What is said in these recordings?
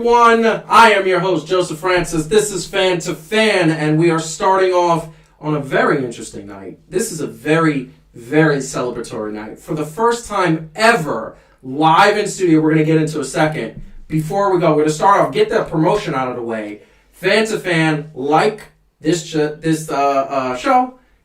everyone. I am your host, Joseph Francis. This is Fan to Fan, and we are starting off on a very interesting night. This is a very, very celebratory night. For the first time ever, live in studio, we're going to get into a second. Before we go, we're going to start off, get that promotion out of the way. Fan to Fan, like this show,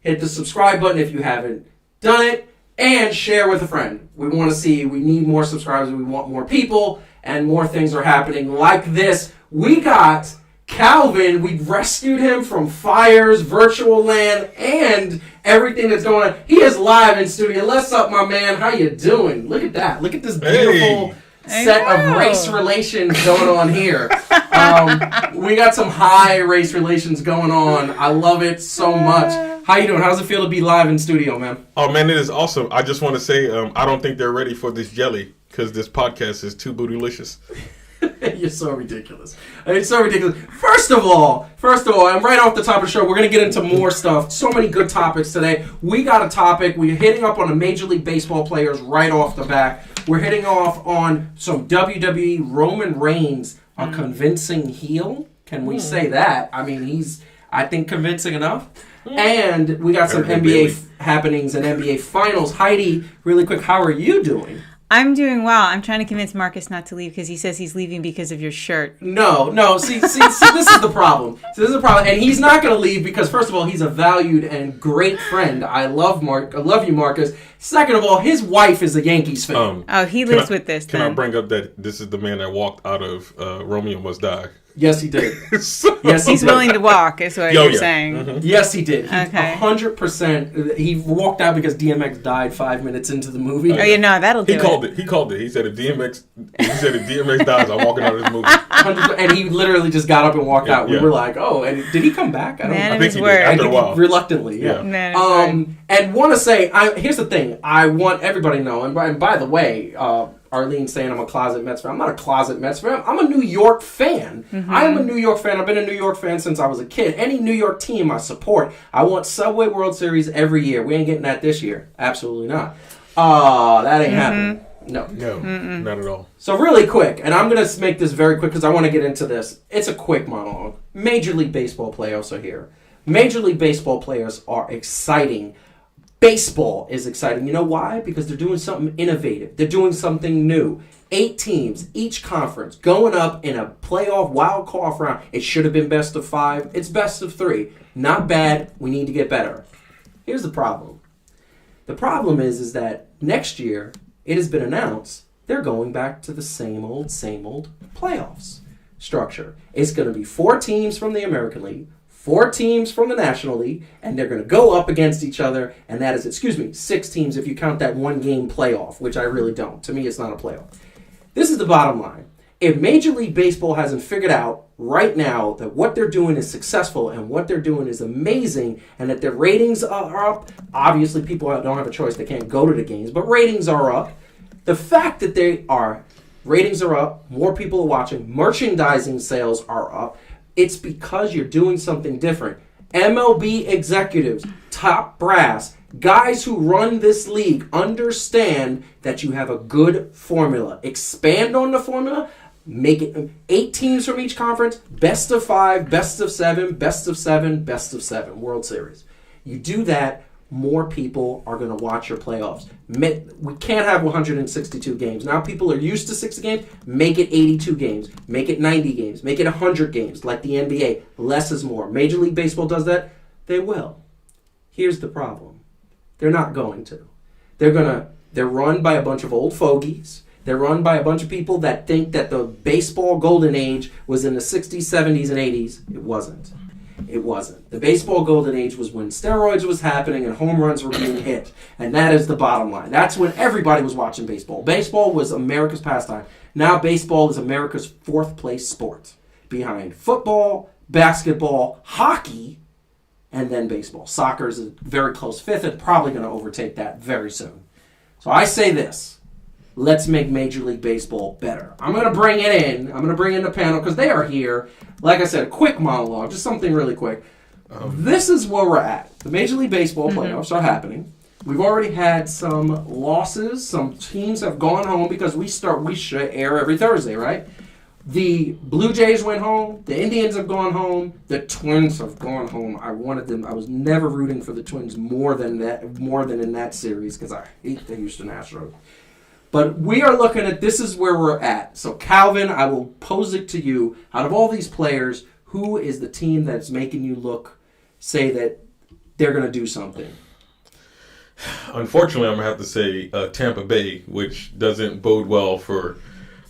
hit the subscribe button if you haven't done it, and share with a friend. We need more subscribers, we want more people, and more things are happening like this. We got Calvin, we rescued him from fires, virtual land, and everything that's going on. He is live in studio. What's up, my man? How you doing? Look at that. Look at this beautiful set of race relations going on here. We got some high race relations going on. I love it so much. How you doing? How's it feel to be live in studio, man? Oh, man, it is awesome. I just want to say I don't think they're ready for this jelly because this podcast is too bootylicious. You're so ridiculous. It's so ridiculous. First of all, I'm right off the top of the show. We're going to get into more stuff. So many good topics today. We got a topic. We're hitting up on the Major League Baseball players right off the back. We're hitting off on some WWE. Roman Reigns, a convincing heel. Can we say that? I mean, he's, I think, convincing enough. And we got some NBA happenings and NBA finals. Heidi, really quick, how are you doing? I'm doing well. I'm trying to convince Marcus not to leave because he says he's leaving because of your shirt. No. See, this is the problem. And he's not going to leave because, first of all, he's a valued and great friend. I love you, Marcus. Second of all, his wife is a Yankees fan. He lives with this. Can I bring up that this is the man that walked out of Romeo Must Die? Yes, he did. Yes, he's willing to walk, is what you're saying. Mm-hmm. Yes, he did. 100%. He walked out because DMX died 5 minutes into the movie. That'll do it. He called it. He said if DMX dies, I'm walking out of this movie. 100%. And he literally just got up and walked out. We were like, oh, and did he come back? I think he did after a while. Reluctantly, yeah. And want to say, here's the thing. I want everybody to know, and by the way, Arlene's saying I'm a closet Mets fan. I'm not a closet Mets fan. I'm a New York fan. Mm-hmm. I am a New York fan. I've been a New York fan since I was a kid. Any New York team I support. I want Subway World Series every year. We ain't getting that this year. Absolutely not. That ain't happening. No, not at all. So really quick, and I'm going to make this very quick because I want to get into this. It's a quick monologue. Major League Baseball playoffs are here. Major League Baseball players are exciting. Baseball is exciting. You know why? Because they're doing something innovative. They're doing something new. 8 teams, each conference, going up in a playoff wild card round. It should have been best of 5. It's best of 3. Not bad. We need to get better. Here's the problem. The problem is that next year, it has been announced, they're going back to the same old playoffs structure. It's going to be 4 teams from the American League, 4 teams from the National League, and they're going to go up against each other, and that is, 6 teams if you count that 1-game playoff, which I really don't. To me, it's not a playoff. This is the bottom line. If Major League Baseball hasn't figured out right now that what they're doing is successful and what they're doing is amazing and that their ratings are up, obviously people don't have a choice. They can't go to the games, but ratings are up. The fact that ratings are up, more people are watching, merchandising sales are up, it's because you're doing something different. MLB executives, top brass, guys who run this league understand that you have a good formula. Expand on the formula. Make it 8 teams from each conference, best of 5, best of 7, best of 7, best of 7, World Series. You do that, more people are going to watch your playoffs. We can't have 162 games. Now people are used to 60 games. Make it 82 games. Make it 90 games. Make it 100 games like the NBA. Less is more. Major League Baseball does that. They will. Here's the problem. They're not going to. They're run by a bunch of old fogies. They're run by a bunch of people that think that the baseball golden age was in the 60s, 70s, and 80s. It wasn't. It wasn't. The baseball golden age was when steroids was happening and home runs were being hit. And that is the bottom line. That's when everybody was watching baseball. Baseball was America's pastime. Now baseball is America's 4th place sport. Behind football, basketball, hockey, and then baseball. Soccer is a very close 5th and probably going to overtake that very soon. So I say this. Let's make Major League Baseball better. I'm going to bring it in. I'm going to bring in the panel because they are here. Like I said, a quick monologue, just something really quick. This is where we're at. The Major League Baseball playoffs are happening. We've already had some losses. Some teams have gone home because we should air every Thursday, right? The Blue Jays went home. The Indians have gone home. The Twins have gone home. I wanted them. I was never rooting for the Twins more than in that series because I hate the Houston Astros. But we are looking at, this is where we're at. So Calvin, I will pose it to you. Out of all these players, who is the team that's making you say that they're going to do something? Unfortunately, I'm going to have to say Tampa Bay, which doesn't bode well for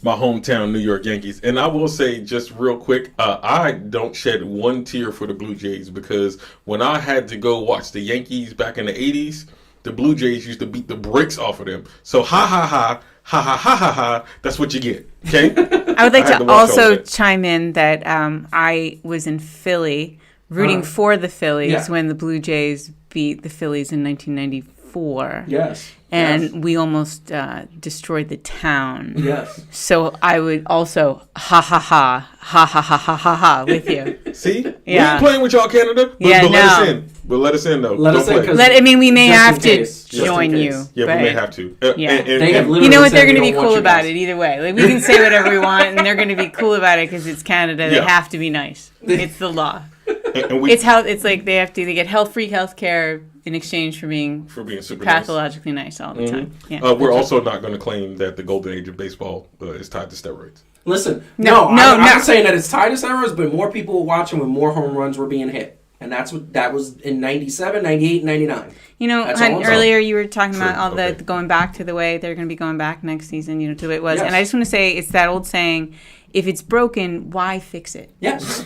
my hometown New York Yankees. And I will say just real quick, I don't shed one tear for the Blue Jays because when I had to go watch the Yankees back in the 80s, the Blue Jays used to beat the brakes off of them. So ha ha ha, ha ha ha ha ha, that's what you get. Okay? I would like to also chime in that I was in Philly rooting for the Phillies when the Blue Jays beat the Phillies in 1994. Yes. And we almost destroyed the town. Yes. So I would also ha ha ha ha ha ha ha ha ha with you. See? We ain't playing with y'all, Canada. But let us in. But let us in though. Let us in. We may have to join you. Yeah, we may have to. You know what? They're going to be cool about it either way. Like we can say whatever we want, and they're going to be cool about it because it's Canada. They have to be nice. It's the law. It's like they get free health care in exchange for being super pathologically nice all the time. Yeah. We're also not going to claim that the golden age of baseball is tied to steroids. Listen, I'm not saying that it's tied to steroids, but more people were watching when more home runs were being hit. And that was in 97, 98, 99. You know, earlier you were talking about the going back to the way they're going to be going back next season, to the way it was. Yes. And I just want to say it's that old saying, if it's broken, why fix it? Yes.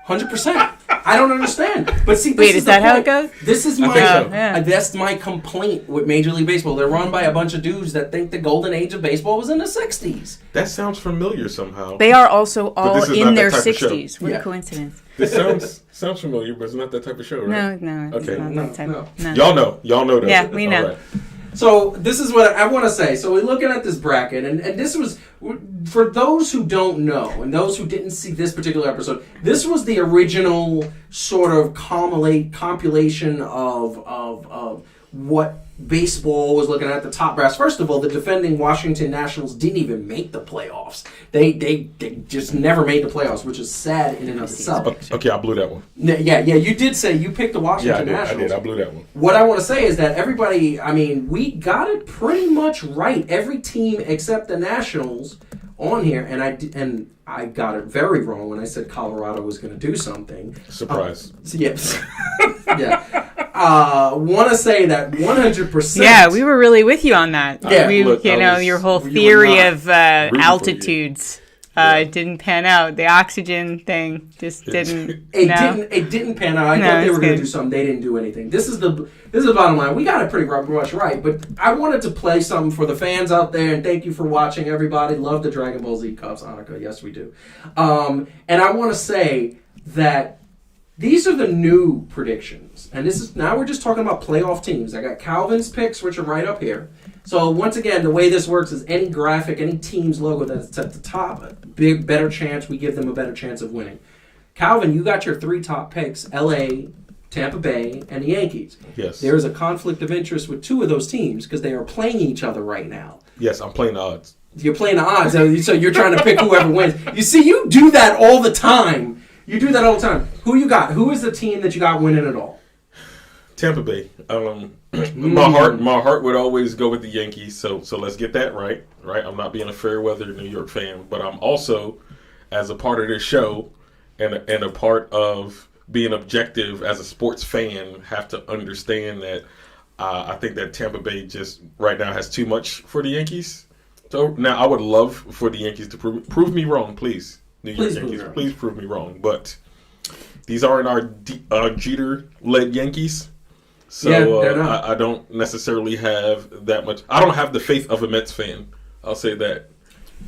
100%. I don't understand. But see, is that how it goes? This is that's my complaint with Major League Baseball. They're run by a bunch of dudes that think the golden age of baseball was in the 60s. That sounds familiar somehow. They are also all in their 60s. What a coincidence. This sounds familiar, but it's not that type of show, right? No. Okay. It's not that type. No. Y'all know that. Yeah, we know. All right. So this is what I want to say. So we're looking at this bracket, and this was, for those who don't know, and those who didn't see this particular episode, this was the original sort of compilation of what baseball was looking at the top brass. First of all, the defending Washington Nationals didn't even make the playoffs. They just never made the playoffs, which is sad in and of itself. Okay, I blew that one. Yeah, you did say you picked the Washington Nationals. I did. I blew that one. What I want to say is that everybody, we got it pretty much right. Every team except the Nationals on here, and I got it very wrong when I said Colorado was going to do something. Surprise. Yes. Yeah. Want to say that 100%. Yeah, we were really with you on that. Yeah. Your whole theory of altitudes didn't pan out. The oxygen thing just didn't. It didn't pan out. I thought they were going to do something. They didn't do anything. This is the bottom line. We got it pretty much right, but I wanted to play something for the fans out there, and thank you for watching, everybody. Love the Dragon Ball Z Cups, Annika. Yes, we do. And I want to say that these are the new predictions, and now we're just talking about playoff teams. I got Calvin's picks, which are right up here. So once again, the way this works is any graphic, any team's logo that's at the top, better chance, we give them a better chance of winning. Calvin, you got your 3 top picks, LA, Tampa Bay, and the Yankees. Yes. There is a conflict of interest with 2 of those teams because they are playing each other right now. Yes, I'm playing the odds. You're playing the odds, so you're trying to pick whoever wins. You see, you do that all the time. Who you got? Who is the team that you got winning it all? Tampa Bay. My heart would always go with the Yankees, so let's get that right. Right? I'm not being a fair weather New York fan, but I'm also, as a part of this show and a part of being objective as a sports fan, have to understand that I think that Tampa Bay just right now has too much for the Yankees. So now I would love for the Yankees to prove me wrong, please. New York Yankees, please prove me wrong. But these aren't our Jeter-led Yankees. So I don't necessarily have that much. I don't have the faith of a Mets fan. I'll say that,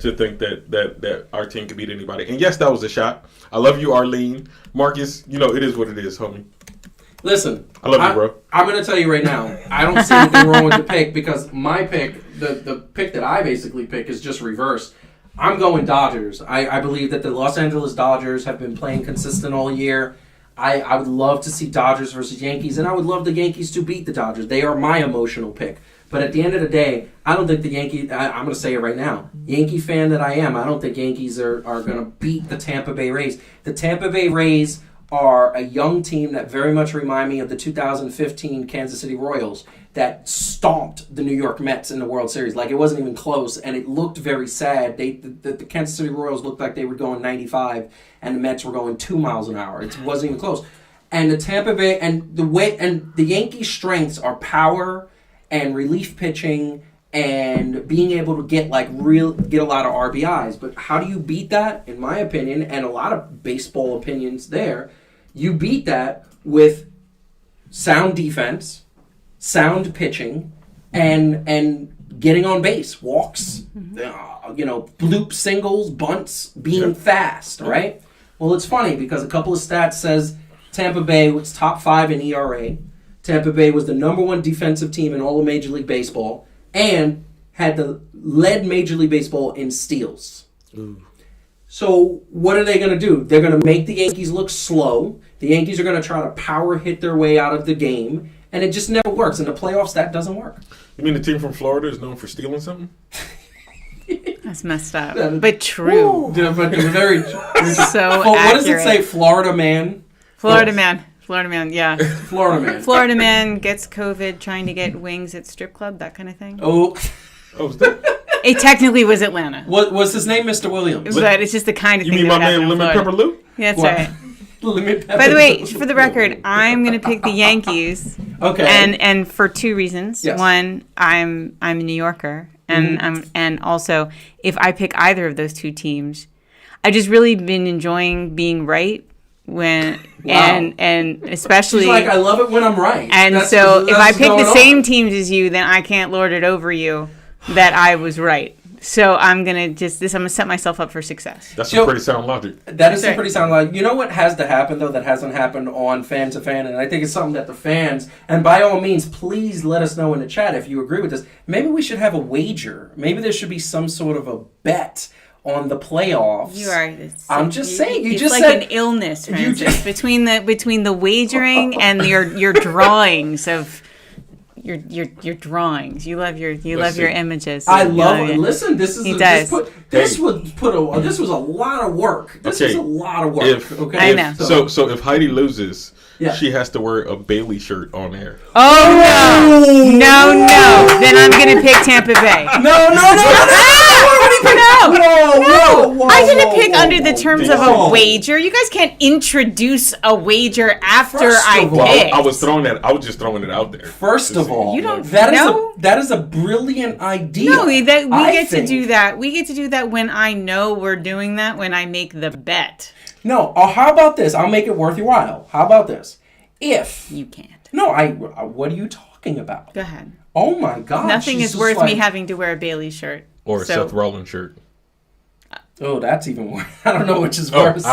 to think that our team could beat anybody. And yes, that was a shot. I love you, Arlene. Marcus, it is what it is, homie. Listen, I love you, bro. I'm going to tell you right now, I don't see anything wrong with the pick because my pick, the pick that I basically pick is just reverse. I'm going Dodgers. I believe that the Los Angeles Dodgers have been playing consistent all year. I would love to see Dodgers versus Yankees, and I would love the Yankees to beat the Dodgers. They are my emotional pick But at the end of the day, I don't think the Yankees, I'm going to say it right now, Yankee fan that I am, I don't think Yankees are going to beat the Tampa Bay Rays. The Tampa Bay Rays are a young team that very much remind me of the 2015 Kansas City Royals that stomped the New York Mets in the World Series. Like, it wasn't even close, and it looked very sad. The Kansas City Royals looked like they were going 95, and the Mets were going 2 miles an hour. It wasn't even close. And the Tampa Bay, and the Yankees' strengths are power and relief pitching and being able to get a lot of RBIs. But how do you beat that? In my opinion, and a lot of baseball opinions there, you beat that with sound defense, sound pitching, and getting on base, walks, bloop singles, bunts, being fast, right? Well, it's funny because a couple of stats says Tampa Bay was top 5 in ERA. Tampa Bay was the number 1 defensive team in all of Major League Baseball and led Major League Baseball in steals. Ooh. So what are they going to do? They're going to make the Yankees look slow. The Yankees are going to try to power hit their way out of the game, and it just never works. In the playoffs, that doesn't work. You mean the team from Florida is known for stealing something? That's messed up, but true. But very so what does it say? Florida man? Florida man, yeah. Florida man gets COVID trying to get wings at strip club, that kind of thing. Oh, it technically was Atlanta. What was his name, Mr. Williams? But it's just the kind of thing. You mean my man Lemon Pepper Lou? Yeah, that's right. By the way, for the record, I'm going to pick the Yankees. Okay. And for 2 reasons. Yes. One, I'm a New Yorker, and also if I pick either of those 2 teams, I've just really been enjoying being right and especially. She's like, I love it when I'm right. And if I pick the same teams as you, then I can't lord it over you that I was right. So I'm gonna set myself up for success. That's some pretty sound logic. That is some pretty sound logic. You know what has to happen though that hasn't happened on Fan to Fan, and I think it's something that the fans, and by all means, please let us know in the chat if you agree with this. Maybe we should have a wager. Maybe there should be some sort of a bet on the playoffs. You are. I'm just saying. You just said an illness, Francis, between the wagering and your drawings of. Your drawings. You love your images. I love it. Listen, this was a lot of work. This is a lot of work. I know. So if Heidi loses, she has to wear a Bailey shirt on air. Oh no! Then I'm gonna pick Tampa Bay. No! I didn't pick under the terms of a wager. You guys can't introduce a wager after I pick. I was just throwing it out there. First of all, you don't. That is a brilliant idea. No, we get to do that. We get to do that when I know we're doing that. When I make the bet. No. How about this? I'll make it worth your while. How about this? If you can't. No, what are you talking about? Go ahead. Oh my God! Nothing is worth me having to wear a Bailey shirt or a Seth Rollins shirt. Oh, that's even worse. I don't know which is worse.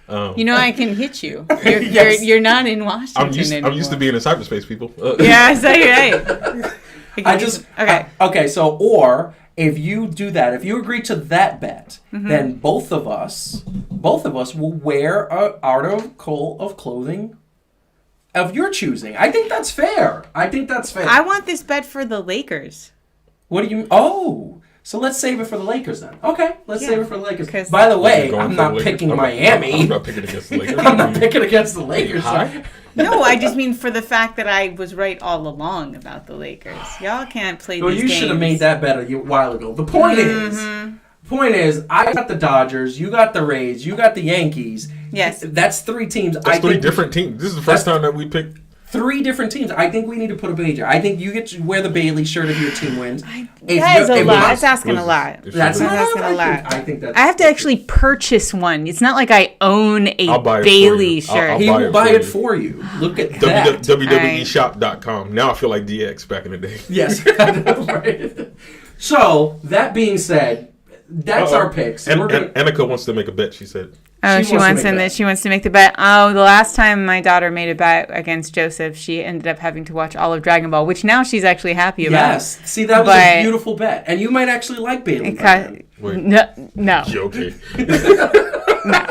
You know, I can hit you. You're not in Washington anymore. I'm used to being in cyberspace, people. Yeah, so you're right. Okay. So, or if you do that, if you agree to that bet, then both of us will wear an article of clothing of your choosing. I think that's fair. I want this bet for the Lakers. What do you? Oh. So let's save it for the Lakers then. Okay, let's save it for the Lakers. By the way, I'm not picking Miami. I'm not picking against the Lakers. I'm not picking against the Lakers. No, I just mean for the fact that I was right all along about the Lakers. Y'all can't play these games. Well, you should have made that bet a while ago. The point is, I got the Dodgers, you got the Rays, you got the Yankees. Yes. That's 3 teams. That's 3 different teams. This is the first time that we picked 3 different teams. I think we need to put a wager. I think you get to wear the Bailey shirt if your team wins. That's a lot. That's asking a lot. That's asking a lot. I think that's. I have to actually purchase one. It's not like I own a Bailey shirt. He will buy it for you. Look at that. www.shop.com. Now I feel like DX back in the day. Yes. Right. So, that being said, that's our picks. And Annika wants to make a bet, she said. Oh, she wants to make the bet. Oh, the last time my daughter made a bet against Joseph, she ended up having to watch all of Dragon Ball, which now she's actually happy about. Yes. See, that was a beautiful bet. And you might actually like Bailey. Wait. No. Okay. No.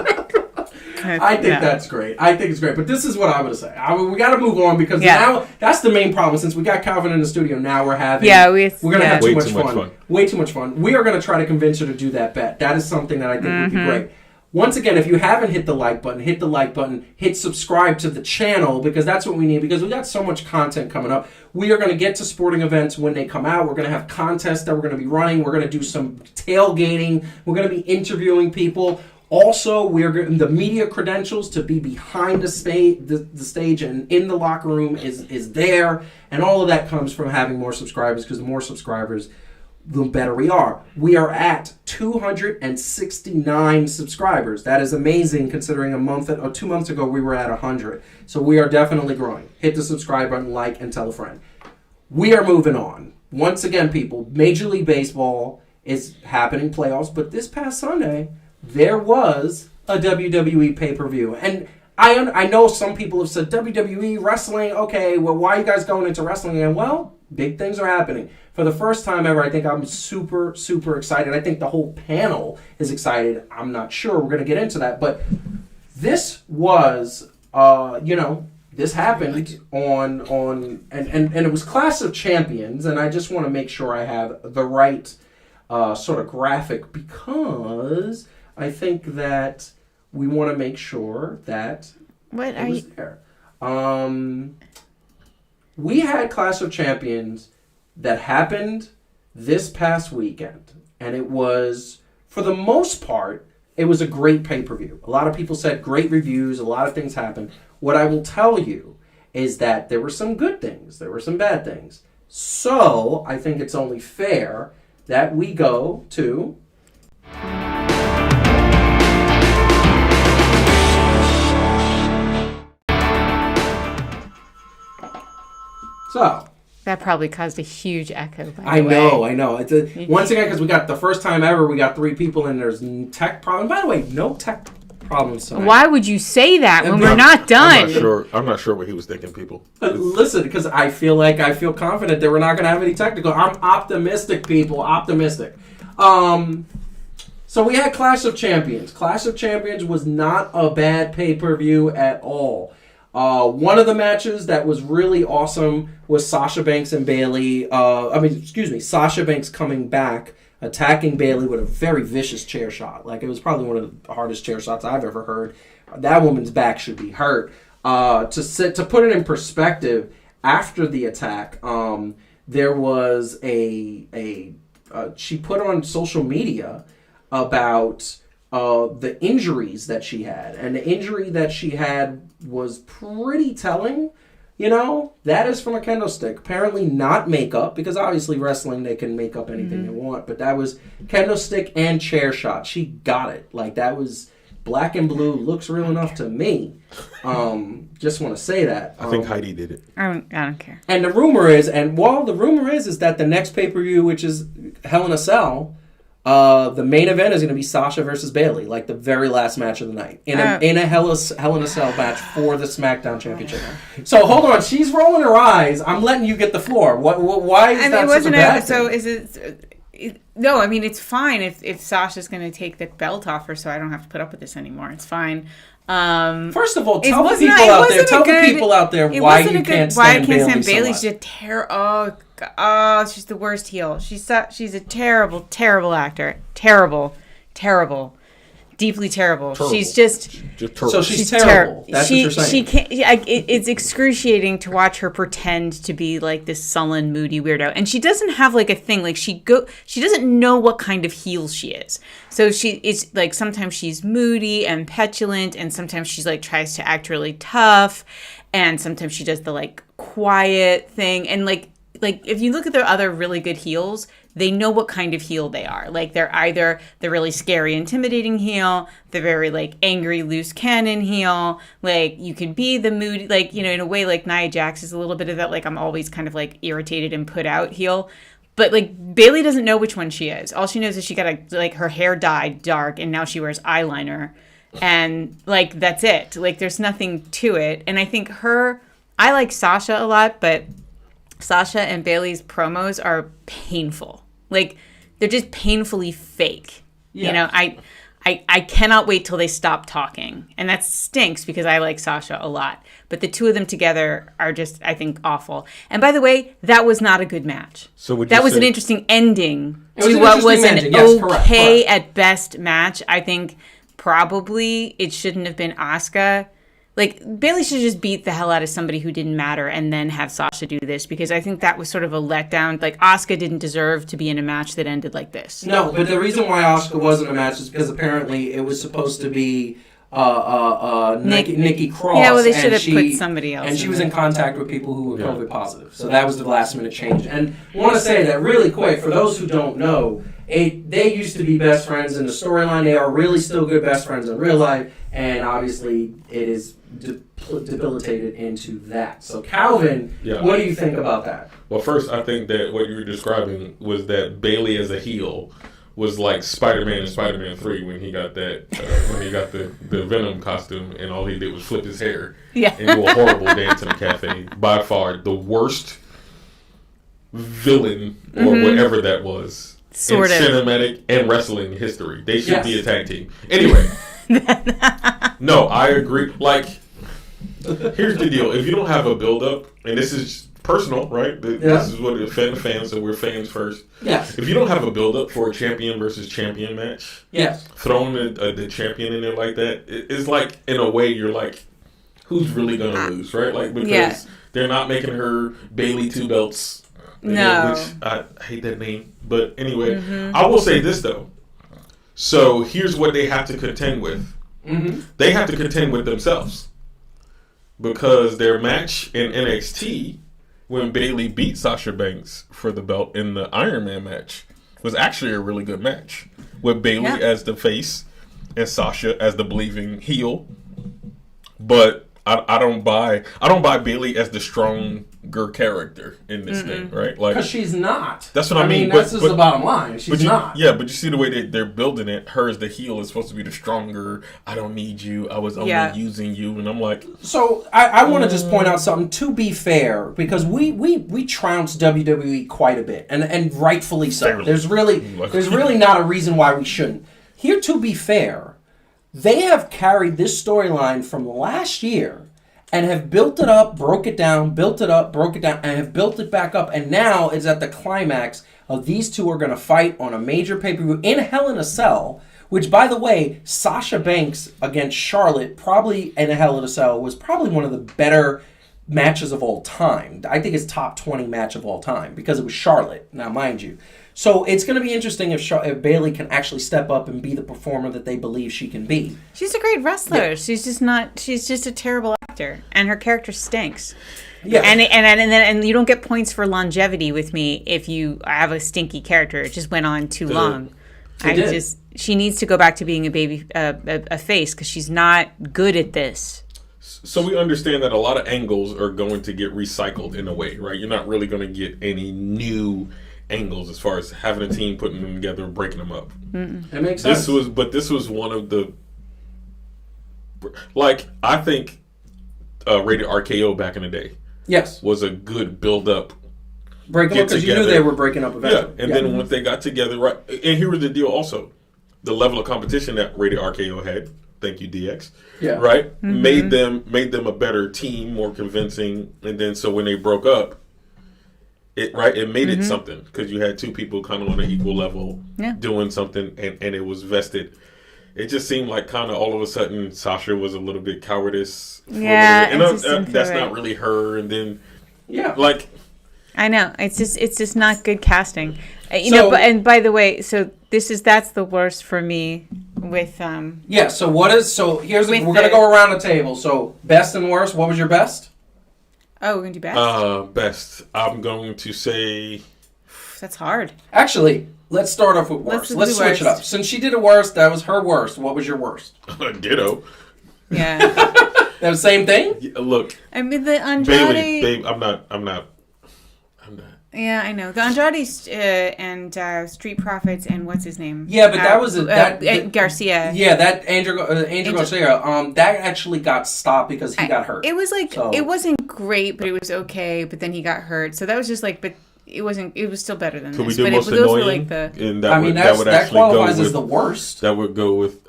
I think that's great. I think it's great. But this is what I'm going to say. We got to move on because now that's the main problem. Since we got Calvin in the studio, now we're having we're going to have too much fun. Way too much fun. We are going to try to convince her to do that bet. That is something that I think would be great. Once again, if you haven't hit the like button, hit subscribe to the channel because that's what we need because we got so much content coming up. We are going to get to sporting events when they come out. We're going to have contests that we're going to be running. We're going to do some tailgating. We're going to be interviewing people. Also, we're getting the media credentials to be behind the stage and in the locker room is there. And all of that comes from having more subscribers because the more subscribers, the better we are. We are at 269 subscribers. That is amazing considering 2 months ago we were at 100. So we are definitely growing. Hit the subscribe button, like, and tell a friend. We are moving on. Once again, people, Major League Baseball is happening, playoffs, but this past Sunday, there was a WWE pay-per-view. And I know some people have said, WWE, wrestling, okay, well, why are you guys going into wrestling? And well, big things are happening. For the first time ever, I think I'm super, super excited. I think the whole panel is excited. I'm not sure. We're going to get into that. But this was, this happened on and it was Clash of Champions. And I just want to make sure I have the right sort of graphic because I think that we want to make sure that it was there. We had Clash of Champions that happened this past weekend. And it was, for the most part, it was a great pay-per-view. A lot of people said great reviews. A lot of things happened. What I will tell you is that there were some good things. There were some bad things. So I think it's only fair that we go to... So... That probably caused a huge echo. I know. It's once again, because we got the first time ever, we got 3 people and there's tech problems. By the way, no tech problems tonight. Why would you say that when we're not done? I'm not sure what he was thinking, people. Listen, because I feel confident that we're not going to have any technical. I'm optimistic, people. Optimistic. So we had Clash of Champions. Clash of Champions was not a bad pay-per-view at all. One of the matches that was really awesome was Sasha Banks and Bayley. Sasha Banks coming back, attacking Bayley with a very vicious chair shot. Like, it was probably one of the hardest chair shots I've ever heard. That woman's back should be hurt. To put it in perspective, after the attack, there was she put on social media about the injuries that she had. And the injury that she had was pretty telling. That is from a kendo stick. Apparently not makeup, because obviously wrestling, they can make up anything they want. But that was kendo stick and chair shot. She got it. Like, that was black and blue. Looks real enough to me. Just want to say that. I think Heidi did it. I don't care. And the rumor is that the next pay-per-view, which is Hell in a Cell, the main event is going to be Sasha versus Bayley, like the very last match of the night, in a Hell in a Cell match for the SmackDown Championship. So hold on, she's rolling her eyes. I'm letting you get the floor. Why is that such a bad thing? So is it? No, I mean, it's fine if Sasha's going to take the belt off her, so I don't have to put up with this anymore. It's fine. First of all, tell the people out there why you can't stand Bayley. Bayley's just she's the worst heel. She's a terrible, terrible actor. Terrible, deeply terrible. She's just terrible. So she's terrible. That's what you're saying. She can't. It's excruciating to watch her pretend to be like this sullen, moody weirdo, and she doesn't have like a thing. Like she doesn't know what kind of heel she is. So it's like sometimes she's moody and petulant, and sometimes she's like tries to act really tough, and sometimes she does the like quiet thing, and like if you look at the other really good heels, they know what kind of heel they are. Like, they're either the really scary, intimidating heel, the very, like, angry, loose cannon heel. Like, you can be the moody, like, in a way, like, Nia Jax is a little bit of that, like, I'm always kind of, like, irritated and put out heel. But, like, Bayley doesn't know which one she is. All she knows is she got, her hair dyed dark, and now she wears eyeliner. And, like, that's it. Like, there's nothing to it. And I think I like Sasha a lot, but Sasha and Bayley's promos are painful. Like, they're just painfully fake. Yeah. I I cannot wait till they stop talking. And that stinks because I like Sasha a lot. But the two of them together are just, I think, awful. And by the way, that was not a good match. So that was an interesting ending to what was an okay at best match. I think probably it shouldn't have been Asuka. Like, Bayley should just beat the hell out of somebody who didn't matter and then have Sasha do this, because I think that was sort of a letdown. Like, Asuka didn't deserve to be in a match that ended like this. No, but the reason why Asuka wasn't in a match is because apparently it was supposed to be Nikki Cross. Yeah, well, they should have put somebody else. And she was in contact with people who were COVID positive. So that was the last minute change. And I want to say that really quick, for those who don't know, they used to be best friends in the storyline. They are really still good best friends in real life. And obviously it is debilitated into that. So Calvin, what do you think about that? Well, first, I think that what you were describing was that Bayley as a heel was like Spider-Man in Spider-Man 3 when he got that when he got the Venom costume and all he did was flip his hair and do a horrible dance in a cafe. By far the worst villain or whatever that was in cinematic and wrestling history. They should be a tag team. Anyway, no, I agree. Like, here's the deal: if you don't have a build-up, and this is personal, right? This is what fans, so we're fans first. Yes. If you don't have a build-up for a champion versus champion match, throwing the champion in there like that, it's like, in a way, you're like, who's really going to lose, right? Like, because they're not making her Bayley 2 belts. No. Which, I hate that name. But anyway, I will say this, though. So, here's what they have to contend with. They have to contend with themselves. Because their match in NXT, when Bayley beat Sasha Banks for the belt in the Iron Man match, was actually a really good match. With Bayley as the face and Sasha as the believing heel. But I don't buy Bayley as the stronger character in this thing, right? Like, because she's not. That's what I mean. That's just the bottom line. She's not. Yeah, but you see the way they're building it. Her as the heel is supposed to be the stronger. I don't need you. I was only using you, and I'm like. So I want to just point out something. To be fair, because we trounce WWE quite a bit, and rightfully so. Fairly. There's really not a reason why we shouldn't. Here, to be fair, they have carried this storyline from last year and have built it up, broke it down, built it up, broke it down, and have built it back up. And now it's at the climax of these two are going to fight on a major pay-per-view in Hell in a Cell, which, by the way, Sasha Banks against Charlotte, probably in a Hell in a Cell, was probably one of the better matches of all time. I think it's top 20 match of all time because it was Charlotte, now mind you. So it's going to be interesting if Bayley can actually step up and be the performer that they believe she can be. She's a great wrestler. Yeah. She's just a terrible actor, and her character stinks. Yeah. And you don't get points for longevity with me if you have a stinky character. It just went on too long. She needs to go back to being a face because she's not good at this. So we understand that a lot of angles are going to get recycled in a way, right? You're not really going to get any new angles as far as having a team, putting them together, breaking them up. That makes sense. This was one of the, like, I think Rated RKO back in the day, was a good build up. Breaking up because you knew they were breaking up eventually. Yeah, and then once they got together, right? And here was the deal also, the level of competition that Rated RKO had. Thank you, DX. Yeah. Right? Made them a better team, more convincing, and then so when they broke up, it made it something because you had two people kind of on an equal level doing something, and it was vested. It just seemed like kind of all of a sudden Sasha was a little bit cowardice. And that's not really her. And then I know it's just not good casting. And by the way, so that's the worst for me with So here's we're gonna go around the table. So best and worst. What was your best? Oh, we're going to do best? Best. I'm going to say... That's hard. Actually, let's start off with worst. Let's switch it up. Since she did a worst, that was her worst. What was your worst? Ditto. Yeah. That was the same thing? Yeah, look. I mean, the Andrade... Babe, I'm not. Yeah, I know. The Andrade and Street Profits and what's his name? Yeah, but that was Garcia. Yeah, that Angel Garcia. That actually got stopped because he got hurt. It was like it wasn't great, but it was okay. But then he got hurt, so that was just like. But it wasn't. It was still better than Could this. we do most those were annoying? like the. And that qualifies as the worst. That would go with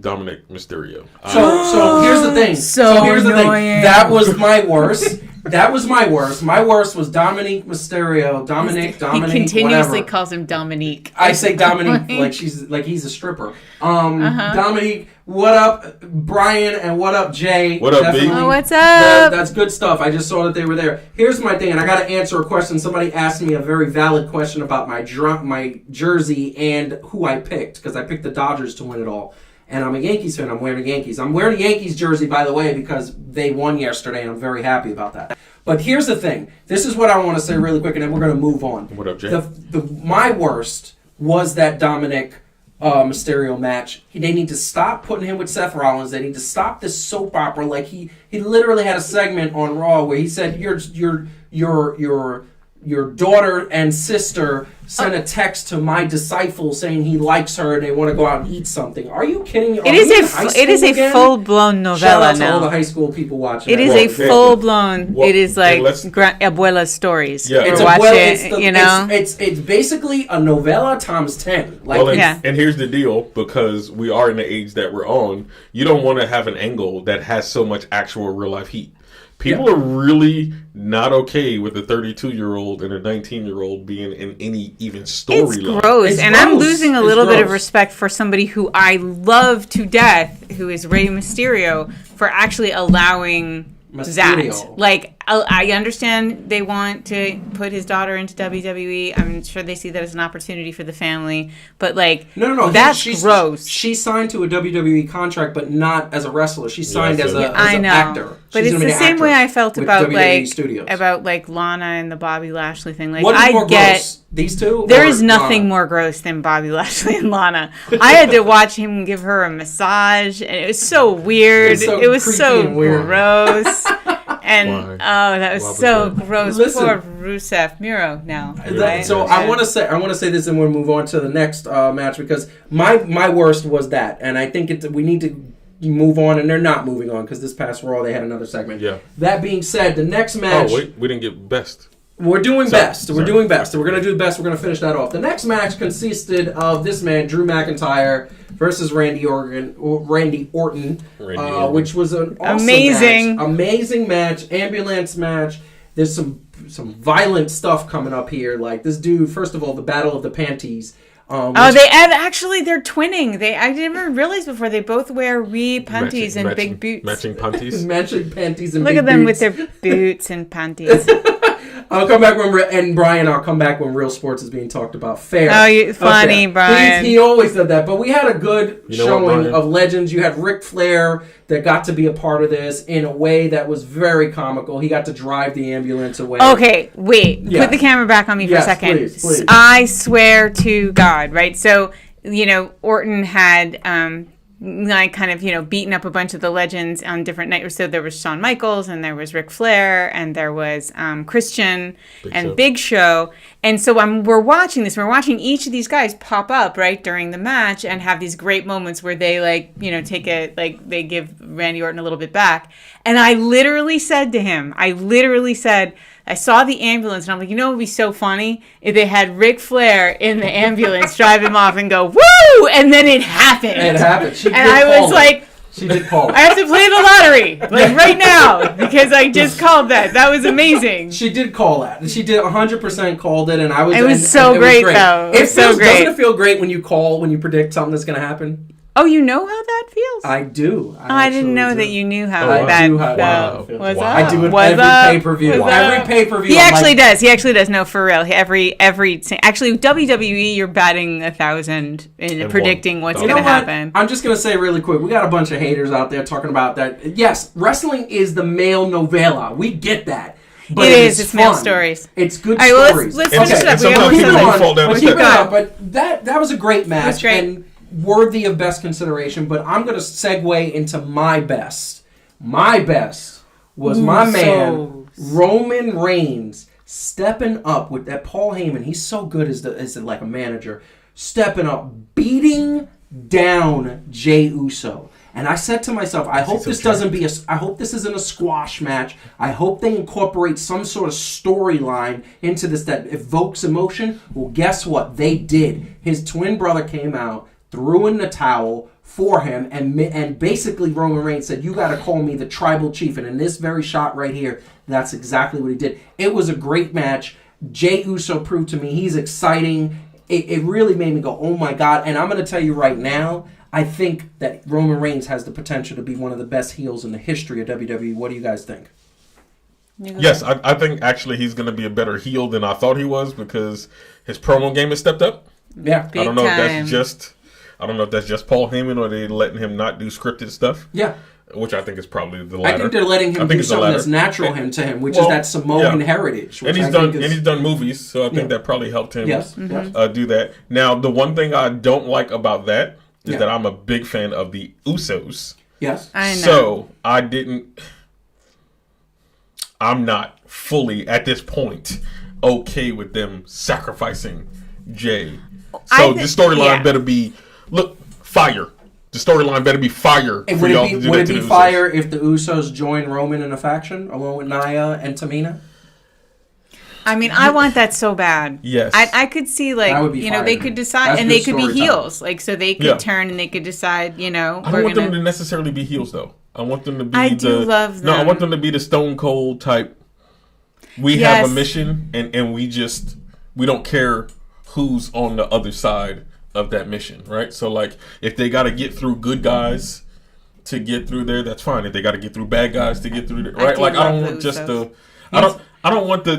Dominic Mysterio. So here's the thing. So here's annoying. the thing. That was my worst. That was my worst. My worst was Dominique Mysterio. Dominic. He continuously whatever. calls him Dominique. I say Dominique like he's a stripper. Dominique, what up, Brian, and what up, Jay? What up, B? Oh, what's up? That's good stuff. I just saw that they were there. Here's my thing, and I got to answer a question. Somebody asked me a very valid question about my jersey and who I picked, because I picked the Dodgers to win it all. And I'm a Yankees fan. I'm wearing a Yankees. I'm wearing a Yankees jersey, by the way, because they won yesterday, and I'm very happy about that. But here's the thing. This is what I want to say really quick, and then we're going to move on. What up, Jay? My worst was that Dominic Mysterio match. They need to stop putting him with Seth Rollins. They need to stop this soap opera. Like he literally had a segment on Raw where he said your daughter and sister sent a text to my disciple saying he likes her and they want to go out and eat something. Are you kidding me? It is a full blown novella Shout out to now. all the high school people watching. It is a full blown. It is like Abuela's stories. Yeah, it's basically a novella times 10. And here's the deal: because we are in the age that we're on, you don't want to have an angle that has so much actual real life heat. People are really not okay with a 32-year-old and a 19-year-old being in any even storyline. It's gross, and I'm losing a little bit of respect for somebody who I love to death, who is Rey Mysterio, for actually allowing that. Like, I understand they want to put his daughter into WWE. I'm sure they see that as an opportunity for the family. But, like, no, that's gross. She signed to a WWE contract, but not as a wrestler. She signed as an actor. But it's the same way I felt about Lana and the Bobby Lashley thing. Like, what is more gross? These two? There is nothing more gross than Bobby Lashley and Lana. I had to watch him give her a massage, and it was so weird. It was so gross. And that was so gross. Listen, poor Rusev Miro now. Right? So I want to say this, and we'll move on to the next match, because my worst was that, and I think we need to move on, and they're not moving on because this past Raw they had another segment. Yeah. That being said, the next match. Oh wait, we didn't get best. We're doing best. We're doing best. We're going to do the best. We're going to finish that off. The next match consisted of this man, Drew McIntyre, versus Randy Orton, which was an awesome match. Amazing match. Ambulance match. There's some violent stuff coming up here. Like this dude, first of all, the Battle of the Panties. They're twinning. I didn't realize before they both wear panties and big boots. Matching panties. Matching panties and Look big at them boots. with their boots and panties. I'll come back Brian, I'll come back when real sports is being talked about. Fair. Oh, you're funny, Brian. He always did that. But we had a good showing of legends. You had Ric Flair that got to be a part of this in a way that was very comical. He got to drive the ambulance away. Okay, wait. Yes. Put the camera back on me for a second. Please. I swear to God, right? So, Orton had beaten up a bunch of the legends on different nights. So there was Shawn Michaels, and there was Ric Flair, and there was Christian Big Show. And so we're watching this. We're watching each of these guys pop up right during the match and have these great moments where they they give Randy Orton a little bit back. And I literally said to him, I saw the ambulance, and I'm like, it would be so funny if they had Ric Flair in the ambulance drive him off and go, woo! And then it happened. It happened. She did call it. I have to play the lottery, right now, because I just called that. That was amazing. She did call that. She did 100% called it, and I was. It was so great, though. Doesn't it feel great when you predict something that's going to happen? Oh, you know how that feels? I do. I didn't know that you knew how that feels. I do it every pay-per-view. Every pay-per-view. He actually does. No, for real. Actually, WWE, you're batting 1,000 in predicting what's going to happen. I'm just going to say really quick, we got a bunch of haters out there talking about that. Yes, wrestling is the male novella. We get that. But it's male stories. It's good stories. Let's finish it up. Keep it up. But that was a great match. And worthy of best consideration, but I'm going to segue into my best. My best was my man, Roman Reigns, stepping up with that Paul Heyman. He's so good as a manager. Stepping up, beating down Jey Uso. And I said to myself, I hope this isn't a squash match. I hope they incorporate some sort of storyline into this that evokes emotion. Well, guess what? They did. His twin brother came out, threw in the towel for him, and basically Roman Reigns said, you got to call me the tribal chief. And in this very shot right here, that's exactly what he did. It was a great match. Jey Uso proved to me he's exciting. It really made me go, oh my God. And I'm going to tell you right now, I think that Roman Reigns has the potential to be one of the best heels in the history of WWE. What do you guys think? Yes, I think actually he's going to be a better heel than I thought he was because his promo game has stepped up. Yeah. I don't know if that's just Paul Heyman or they letting him not do scripted stuff. Yeah. Which I think is probably the latter. I think they're letting him do something that's natural to him, which is that Samoan heritage. And he's done movies, so I think that probably helped him do that. Now, the one thing I don't like about that is that I'm a big fan of the Usos. Yes. I know. So I'm not fully, at this point, okay with them sacrificing Jey. So the storyline better be, fire. The storyline better be fire for y'all to do that to the Usos. Would it be fire if the Usos join Roman in a faction along with Nia and Tamina? I mean, I want that so bad. Yes. I could see, they could decide, and they could be heels. So they could turn and they could decide, I don't want them to necessarily be heels, though. I want them to be love them. No, I want them to be the Stone Cold type. We have a mission, and we don't care who's on the other side of that mission, right? So, if they got to get through good guys to get through there, that's fine. If they got to get through bad guys to get through there, right? I don't want just the... I don't want the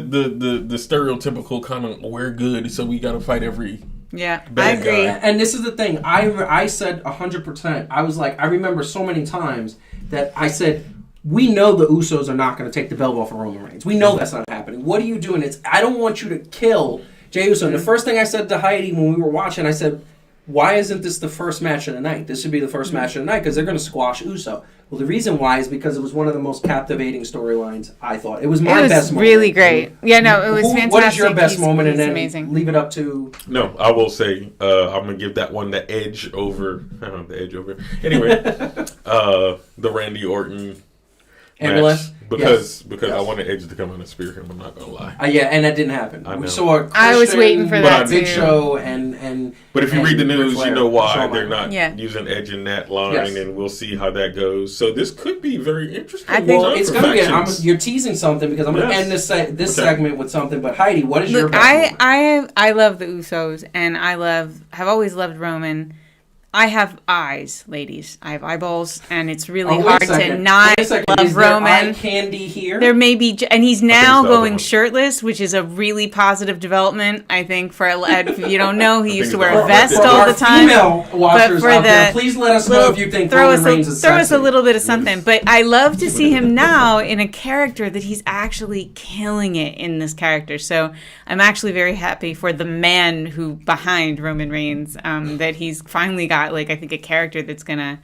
stereotypical kind of we're good, so we got to fight every bad I agree. guy. And this is the thing. I said 100%. I was like, I remember so many times that I said, we know the Usos are not going to take the belt off of Roman Reigns. We know that's not happening. What are you doing? I don't want you to kill Jey Uso. And the first thing I said to Heidi when we were watching, I said, why isn't this the first match of the night? This should be the first match of the night because they're going to squash Uso. Well, the reason why is because it was one of the most captivating storylines, I thought. It was my best moment. It was really great. Yeah, no, it was fantastic. What is your best moment? And then amazing. Leave it up to... No, I will say I'm going to give that one the edge over... I don't know, the edge over... Anyway, the Randy Orton match. Because I wanted Edge to come out and spear him, I'm not going to lie. Yeah, and that didn't happen. I know. We saw Christian, I was waiting for that Big too. Show and But if you read the news, you know why they're not Yeah. using Edge in that line, and we'll see how that goes. So this could be very interesting. I think it's going to be. You're teasing something because I'm going to end this segment with something. But Heidi, what is your best moment? I love the Usos, and have always loved Roman. I have eyes, ladies. I have eyeballs, and it's really hard to not love Roman. Eye candy here? There may be, and he's now going shirtless, which is a really positive development. I think for if you don't know, he used to wear a vest all the time. Female watchers out there, please let us know if you think Roman Reigns is sexy. Throw us a little bit of something. But I love to see him now in a character that he's actually killing it in this character. So I'm actually very happy for the man who behind Roman Reigns that he's finally got. I think a character that's gonna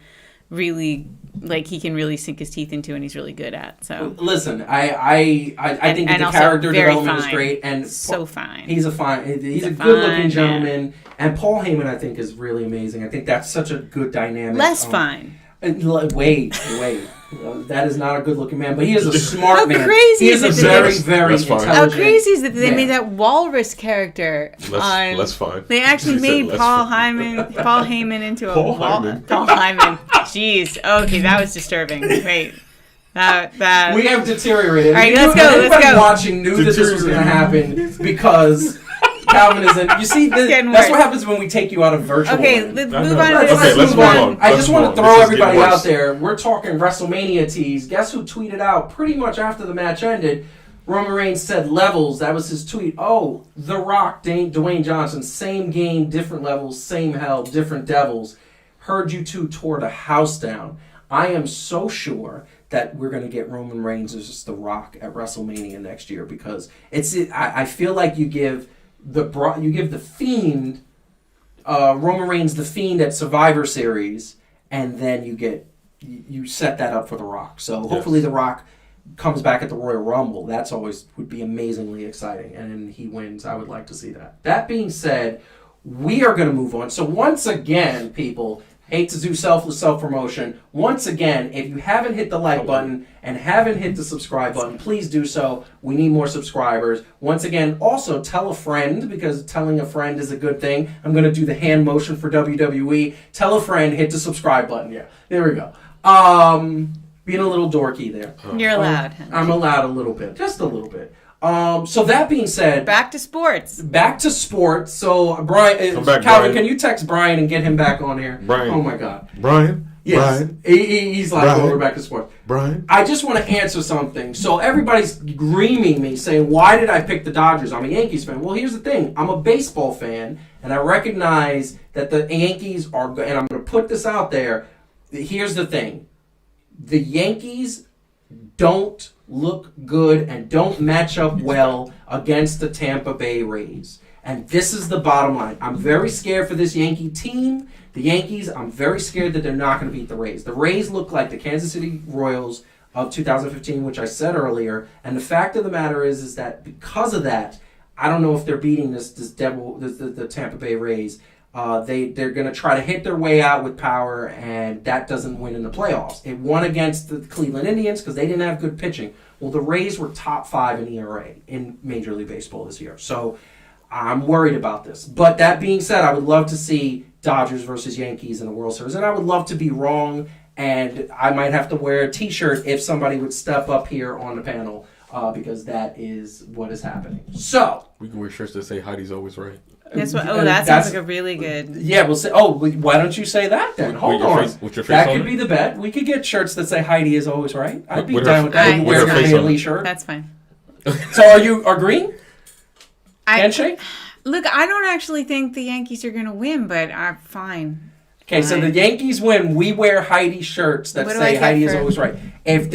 really he can really sink his teeth into and he's really good at. So listen, I think that the character development is great and so fine. He's a good looking gentleman, and Paul Heyman I think is really amazing. I think that's such a good dynamic. Less fine. Wait. That is not a good-looking man, but he is a smart man. Crazy he is a very, very intelligent. How crazy is that they made that walrus character? That's fine. They actually made Paul Heyman into a Paul Heyman. Jeez. Okay, that was disturbing. Wait. That we have deteriorated. All right, let's go. Everybody watching knew that this was going to happen because Calvin is in. You see, that's what happens when we take you out of virtual. Okay, let's move on. Let's move on. I just want to throw everybody out there. We're talking WrestleMania tease. Guess who tweeted out pretty much after the match ended? Roman Reigns said levels. That was his tweet. Oh, The Rock, Dwayne Johnson, same game, different levels, same hell, different devils. Heard you two tore the house down. I am so sure that we're going to get Roman Reigns as The Rock at WrestleMania next year because I feel like you give the Fiend, Roman Reigns the Fiend at Survivor Series, and then you set that up for The Rock. So hopefully The Rock comes back at the Royal Rumble. That's always would be amazingly exciting, and he wins. I would like to see that. That being said, we are going to move on. So once again, people, Hate to do selfless self-promotion. Once again, if you haven't hit the like button and haven't hit the subscribe button, please do so. We need more subscribers. Once again, also tell a friend, because telling a friend is a good thing. I'm going to do the hand motion for WWE. Tell a friend, hit the subscribe button. Yeah, there we go. Being a little dorky there. You're allowed. I'm allowed a little bit. Just a little bit. So that being said, back to sports. So Brian, back, Calvin, Brian. can you text Brian and get him back on here? Brian. Oh my God, Brian. yes, Brian. He's like, Brian. we're back to sports. Brian. I just want to answer something. So everybody's reaming me saying, why did I pick the Dodgers? I'm a Yankees fan. Well, here's the thing. I'm a baseball fan, and I recognize that the Yankees are good. And I'm going to put this out there. Here's the thing. The Yankees don't look good and don't match up well against the Tampa Bay Rays. And this is the bottom line. I'm very scared for this Yankee team. The Yankees, I'm very scared that they're not going to beat the Rays. The Rays look like the Kansas City Royals of 2015, which I said earlier. And the fact of the matter is that because of that, I don't know if they're beating the Tampa Bay Rays. They're going to try to hit their way out with power, and that doesn't win in the playoffs. It won against the Cleveland Indians because they didn't have good pitching. Well, the Rays were top 5 in ERA in Major League Baseball this year. So I'm worried about this. But that being said, I would love to see Dodgers versus Yankees in the World Series, and I would love to be wrong, and I might have to wear a T-shirt if somebody would step up here on the panel, because that is what is happening. So We can wear shirts that say Heidi's always right. That's what, that sounds like a really good. Yeah, we'll say. Oh, why don't you say that then? Hold on. With your face That on could it? be the bet. We could get shirts that say Heidi is always right. I'd be With down her- with that. You with wear her your face on Haley it. shirt. That's fine. So are you agreeing? Handshake? Look, I don't actually think the Yankees are going to win, but I'm fine. Okay, so the Yankees win. We wear Heidi shirts that What do I say get Heidi is for- always right. If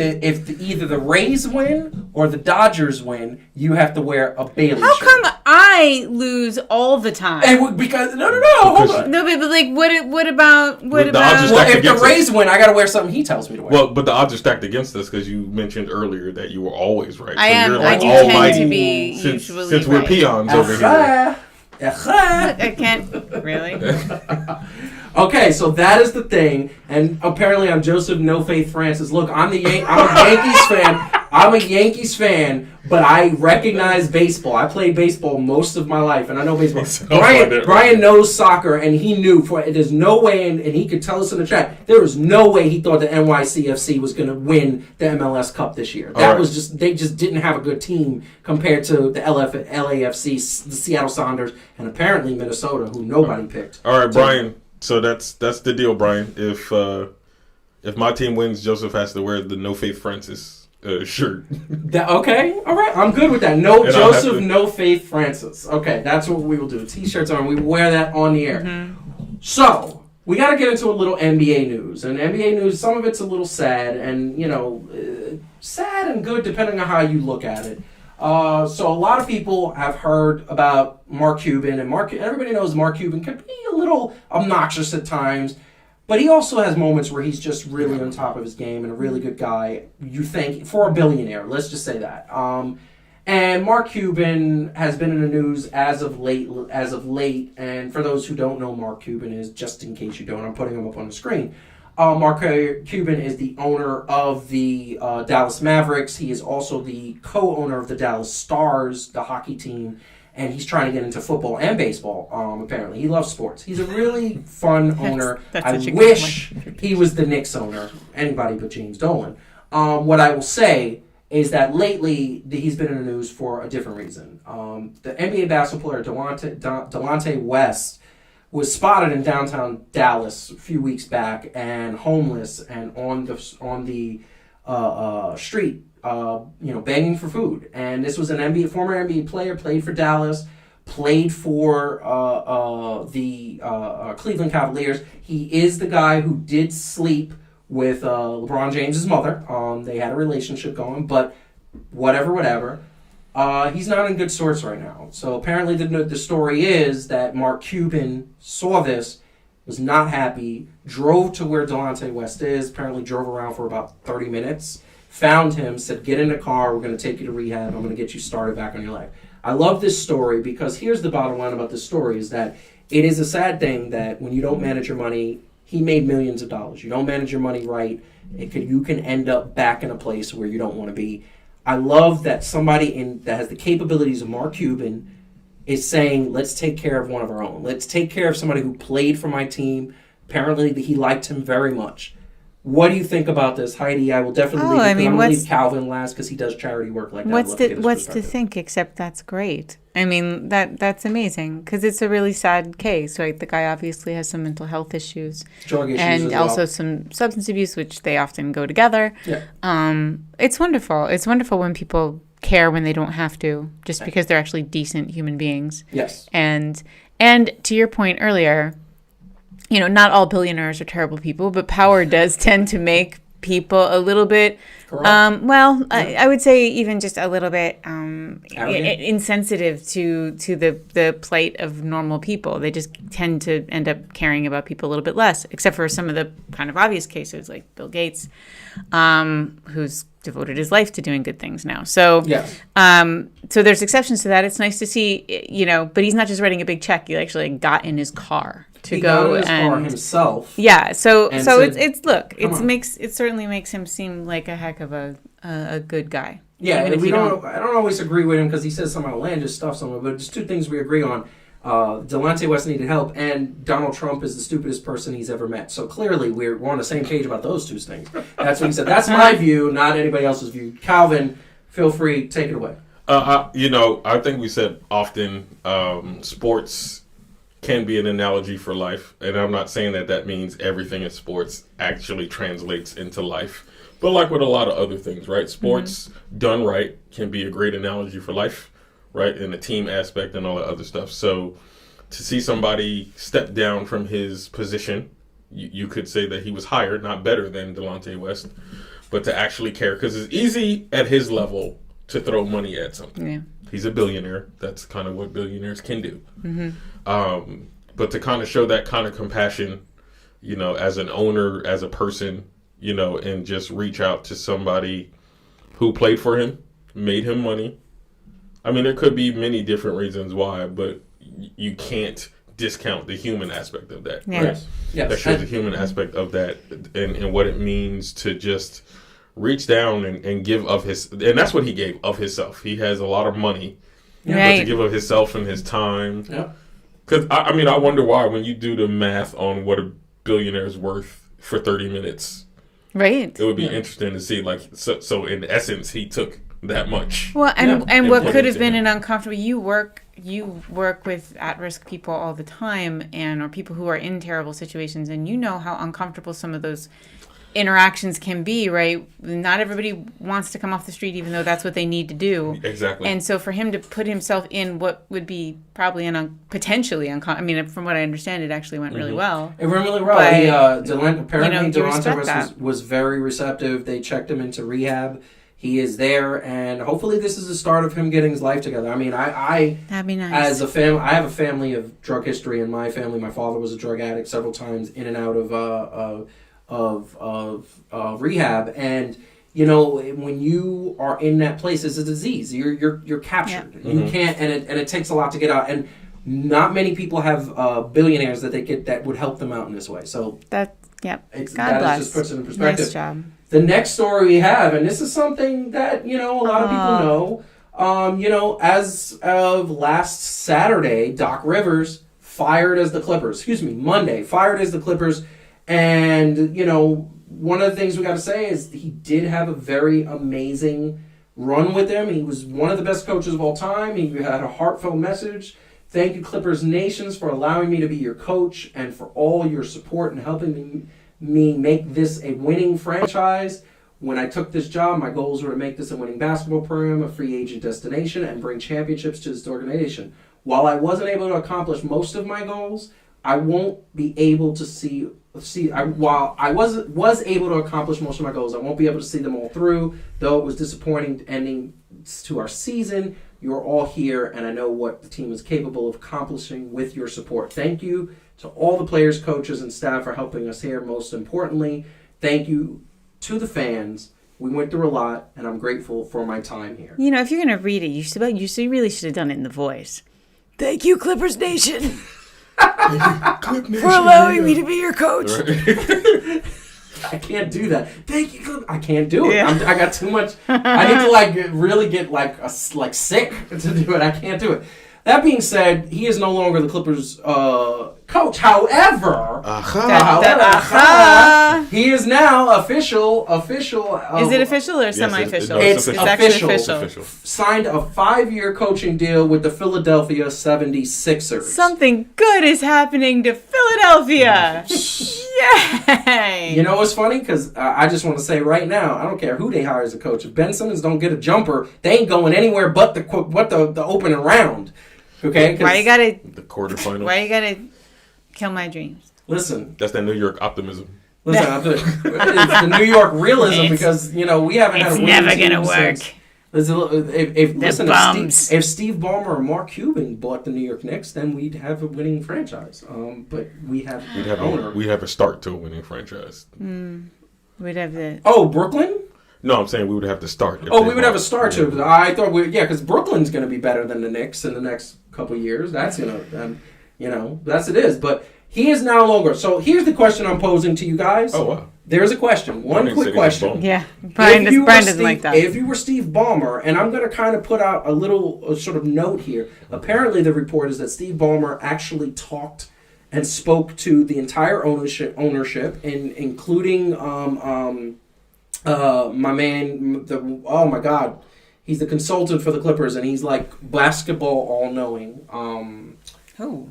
either the Rays win or the Dodgers win, you have to wear a Bailey How shirt. come I lose all the time? Because no, hold on. No, but like, what about The odds are Well, stacked if the against Rays us. win, I got to wear something he tells me to wear. Well, but the odds are stacked against us because you mentioned earlier that you were always right. I am. You're I like do almighty tend to be since usually we're right. peons over here. I can't really. Okay, so that is the thing, and apparently I'm Joseph No Faith Francis. Look, I'm a Yankees fan. I'm a Yankees fan, but I recognize baseball. I played baseball most of my life, and I know baseball. Brian knows soccer, and he knew there's no way, and he could tell us in the chat, there was no way he thought the NYCFC was going to win the MLS Cup this year. That was just, they just didn't have a good team compared to the LAFC, the Seattle Sounders, and apparently Minnesota, who nobody picked. All right, Brian. So that's the deal, Brian. If my team wins, Joseph has to wear the No Faith Francis shirt. Okay, all right, I'm good with that. No, And Joseph, No Faith Francis. Okay, that's what we will do. T-shirts on. We wear that on the air. Mm-hmm. So we got to get into a little NBA news, and NBA news. Some of it's a little sad, and sad and good depending on how you look at it. So a lot of people have heard about Mark Cuban, and everybody knows Mark Cuban can be a little obnoxious at times, but he also has moments where he's just really on top of his game and a really good guy, you think, for a billionaire. Let's just say that. And Mark Cuban has been in the news as of late, and for those who don't know Mark Cuban is, just in case you don't, I'm putting him up on the screen. Mark Cuban is the owner of the Dallas Mavericks. He is also the co-owner of the Dallas Stars, the hockey team, and he's trying to get into football and baseball, apparently. He loves sports. He's a really fun owner. I wish he was the Knicks owner, anybody but James Dolan. What I will say is that lately he's been in the news for a different reason. The NBA basketball player Delonte West was spotted in downtown Dallas a few weeks back and homeless and on the street, begging for food. And this was an former NBA player, played for Dallas, played for the Cleveland Cavaliers. He is the guy who did sleep with LeBron James' mother. They had a relationship going, but whatever. He's not in good sorts right now. So apparently the story is that Mark Cuban saw this, was not happy, drove to where Delonte West is, apparently drove around for about 30 minutes, found him, said, get in the car, we're going to take you to rehab, I'm going to get you started back on your life. I love this story because here's the bottom line about this story is that it is a sad thing that when you don't manage your money he made millions of dollars. You don't manage your money right, you can end up back in a place where you don't want to be. I love that somebody that has the capabilities of Mark Cuban is saying, let's take care of one of our own. Let's take care of somebody who played for my team. Apparently, he liked him very much. What do you think about this, Heidi? I will definitely leave. I'm going to leave Calvin last because he does charity work like that. What's to think except that's great? I mean, that's amazing because it's a really sad case, right? The guy obviously has some mental health issues, drug issues, and also some substance abuse, which they often go together. Yeah. It's wonderful. It's wonderful when people care when they don't have to, just because they're actually decent human beings. Yes. And to your point earlier, not all billionaires are terrible people, but power does tend to make people a little bit, I would say even just a little bit insensitive to the plight of normal people. They just tend to end up caring about people a little bit less, except for some of the kind of obvious cases like Bill Gates, who's devoted his life to doing good things now. So, yes. So there's exceptions to that. It's nice to see, but he's not just writing a big check. He actually got in his car to go got in his car himself. Yeah. So said, it certainly makes him seem like a heck of a good guy. Yeah, and I don't always agree with him because he says some outlandish stuff somewhere, but there's two things we agree on. Delonte West needed help, and Donald Trump is the stupidest person he's ever met. So clearly, we're on the same page about those two things. That's what he said. That's my view, not anybody else's view. Calvin, feel free, take it away. I think we said often sports can be an analogy for life, and I'm not saying that means everything in sports actually translates into life. But like with a lot of other things, right? Sports done right can be a great analogy for life. Right, in the team aspect and all that other stuff. So to see somebody step down from his position, you could say that he was higher, not better than Delonte West, but to actually care. Because it's easy at his level to throw money at something. Yeah. He's a billionaire. That's kind of what billionaires can do. Mm-hmm. But to kind of show that kind of compassion, as an owner, as a person, and just reach out to somebody who played for him, made him money. I mean, there could be many different reasons why, but you can't discount the human aspect of that. Yeah. Right? Yes. That shows the human aspect of that and what it means to just reach down and give of his... And that's what he gave of himself. He has a lot of money, but to give of himself and his time. Yeah. Because, I wonder why when you do the math on what a billionaire is worth for 30 minutes. Right. It would be interesting to see, so in essence, he took... that much. Well, and what could have been an uncomfortable. You work with at-risk people all the time, or people who are in terrible situations, and you know how uncomfortable some of those interactions can be, right? Not everybody wants to come off the street, even though that's what they need to do. Exactly. And so for him to put himself in what would be probably potentially from what I understand, it actually went really well. It went really well. Apparently, Delonte was very receptive. They checked him into rehab. He is there, and hopefully this is the start of him getting his life together. I mean, that'd be nice. As a family, I have a family of drug history in my family. My father was a drug addict several times, in and out of rehab. And when you are in that place, it's a disease. You're captured. Yeah. You can't, and it takes a lot to get out. And not many people have billionaires that they get that would help them out in this way. So God bless. Just puts it in perspective. Nice job. The next story we have, and this is something that, a lot of people know. As of last Saturday, Doc Rivers Monday, fired as the Clippers. And, one of the things we got to say is he did have a very amazing run with them. He was one of the best coaches of all time. He had a heartfelt message. Thank you, Clippers Nations, for allowing me to be your coach and for all your support and helping me make this a winning franchise. When I took this job, my goals were to make this a winning basketball program, a free agent destination, and bring championships to this organization. While I wasn't able to accomplish most of my goals, I won't be able to while I was able to accomplish most of my goals, I won't be able to see them all through. Though it was disappointing ending to our season, you're all here, and I know what the team is capable of accomplishing with your support. Thank you to all the players, coaches, and staff for helping us here. Most importantly, thank you to the fans. We went through a lot, and I'm grateful for my time here. If you're going to read it, you really should have done it in the voice. Thank you, Clippers Nation. goodness. For allowing me to be your coach. Right. I can't do that. Thank you. I can't do it. Yeah. I got too much. I need to really get sick to do it. I can't do it. That being said, he is no longer the Clippers coach. However, he is now official. Is it official or semi-official? It's official. Official. Signed a 5-year coaching deal with the Philadelphia 76ers. Something good is happening to Philadelphia. Yay! You know what's funny? Because I just want to say right now, I don't care who they hire as a coach. If Ben Simmons don't get a jumper, they ain't going anywhere but the opening round. Okay? Why you gotta the quarterfinals? Why you gotta kill my dreams? Listen, that's that New York optimism. Listen, it's the New York realism because we haven't had a winning never team gonna work. If Steve Ballmer or Mark Cuban bought the New York Knicks, then we'd have a winning franchise. But we'd have a start to a winning franchise. We'd have the Brooklyn. No, I'm saying we would have to start. We would have a start too. I thought because Brooklyn's going to be better than the Knicks in the next couple of years. That's that's it is. But he is no longer. So here's the question I'm posing to you guys. Oh wow. There's a question. One quick question. Yeah, Brian doesn't like that. If you were Steve Ballmer, and I'm going to kind of put out a little sort of note here. Apparently, the report is that Steve Ballmer actually talked and spoke to the entire ownership, including my man. Oh my God, he's the consultant for the Clippers, and he's like basketball all-knowing. Who?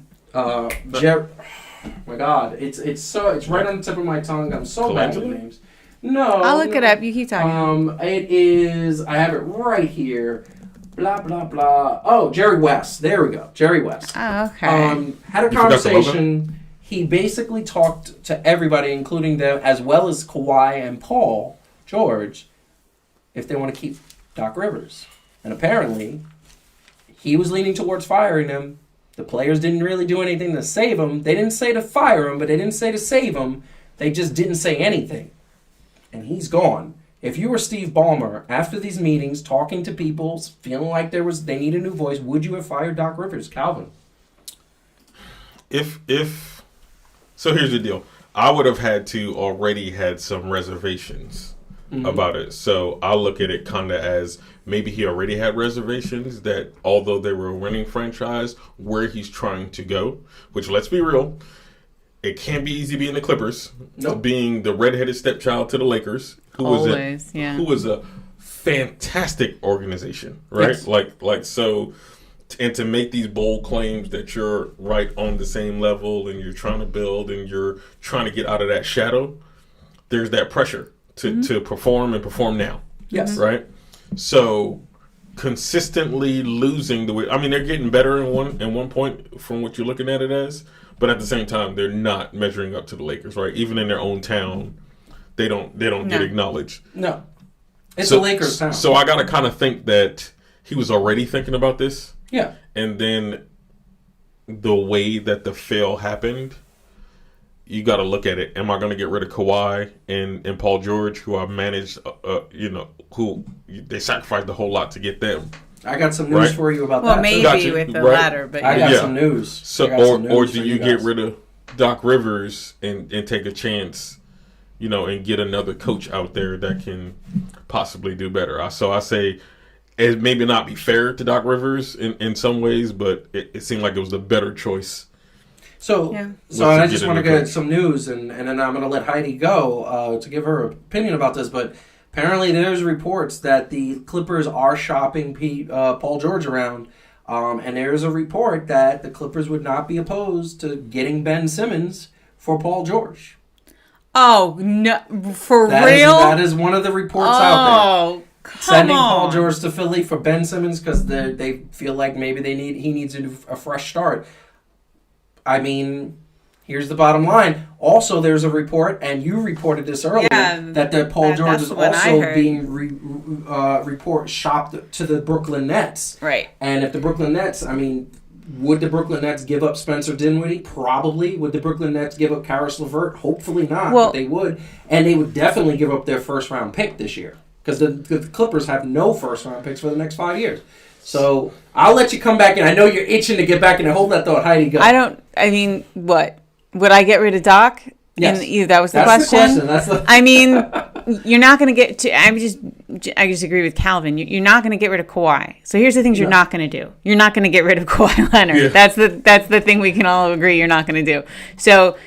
My God, it's right on the tip of my tongue. I'm so bad with names. No, I'll look it up. You keep talking. It is. I have it right here. Blah blah blah. Oh, Jerry West. There we go. Jerry West. Oh, okay. Had a conversation. He basically talked to everybody, including them, as well as Kawhi and Paul George, if they want to keep Doc Rivers. And apparently, he was leaning towards firing him. The players didn't really do anything to save him. They didn't say to fire him, but they didn't say to save him. They just didn't say anything. And he's gone. If you were Steve Ballmer, after these meetings, talking to people, feeling like they need a new voice, would you have fired Doc Rivers, Calvin? So here's the deal. I would have had to already had some reservations about it. So I'll look at it kind of as maybe he already had reservations that although they were a winning franchise, where he's trying to go, which let's be real, it can't be easy being the Clippers, being the redheaded stepchild to the Lakers, who was a fantastic organization, right? Yes. Like so, and to make these bold claims that you're right on the same level and you're trying to build and you're trying to get out of that shadow, there's that pressure to perform and perform now. Yes. Right? So consistently losing the way, I mean, they're getting better in one point from what you're looking at it as, but at the same time, they're not measuring up to the Lakers, right? Even in their own town, they don't get acknowledged. No. It's a Lakers town. So I got to kind of think that he was already thinking about this. Yeah. And then the way that the fail happened, you got to look at it. Am I going to get rid of Kawhi and Paul George, who I managed, who they sacrificed a whole lot to get them? I got some news for you about that. Well, maybe with the latter, but I got some news. So, or do you get rid of Doc Rivers and take a chance, and get another coach out there that can possibly do better? So I say it maybe not be fair to Doc Rivers in some ways, but it seemed like it was the better choice. So I just want to get some news, and then I'm going to let Heidi go to give her opinion about this. But apparently there's reports that the Clippers are shopping Paul George around. And there's a report that the Clippers would not be opposed to getting Ben Simmons for Paul George. Oh, no. For real? That is one of the reports out there. Sending Paul George to Philly for Ben Simmons because they feel like maybe he needs a fresh start. I mean, here's the bottom line. Also, there's a report, and you reported this earlier, that Paul George is also being shopped to the Brooklyn Nets. Right. And if the Brooklyn Nets, would the Brooklyn Nets give up Spencer Dinwiddie? Probably. Would the Brooklyn Nets give up Karis LeVert? Hopefully not, but they would. And they would definitely give up their first-round pick this year because the Clippers have no first-round picks for the next 5 years. So I'll let you come back in. I know you're itching to get back in. Hold that thought, Heidi. Go. What? Would I get rid of Doc? Yes. That was the question. That's the question. I mean, you're not going to get to. I just agree with Calvin. You're not going to get rid of Kawhi. So here's the things you're not going to do. You're not going to get rid of Kawhi Leonard. Yeah. That's the thing we can all agree you're not going to do. So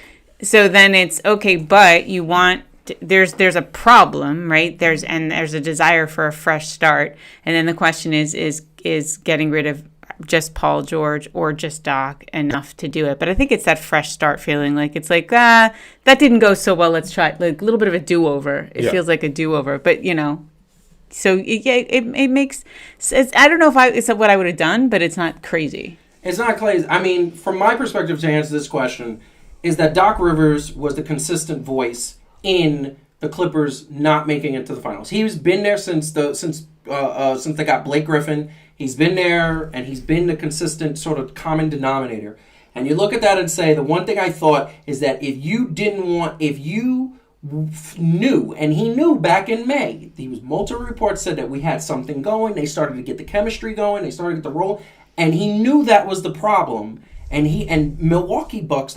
then it's okay, but you want. There's a problem, right? There's a desire for a fresh start, and then the question is getting rid of just Paul George or just Doc enough to do it. But I think it's that fresh start feeling, like it's like, that didn't go so well, let's try like a little bit of a do-over. It feels like a do-over, but so it makes sense. I don't know if it's what I would have done, but it's not crazy. It's not crazy. I mean, from my perspective, to answer this question, is that Doc Rivers was the consistent voice in the Clippers not making it to the finals. He's been there since they got Blake Griffin. He's been there, and he's been the consistent sort of common denominator. And you look at that and say, the one thing I thought is that if you knew, and he knew back in May, multiple reports said that we had something going. They started to get the chemistry going. They started to get the role, and he knew that was the problem. And the Milwaukee Bucks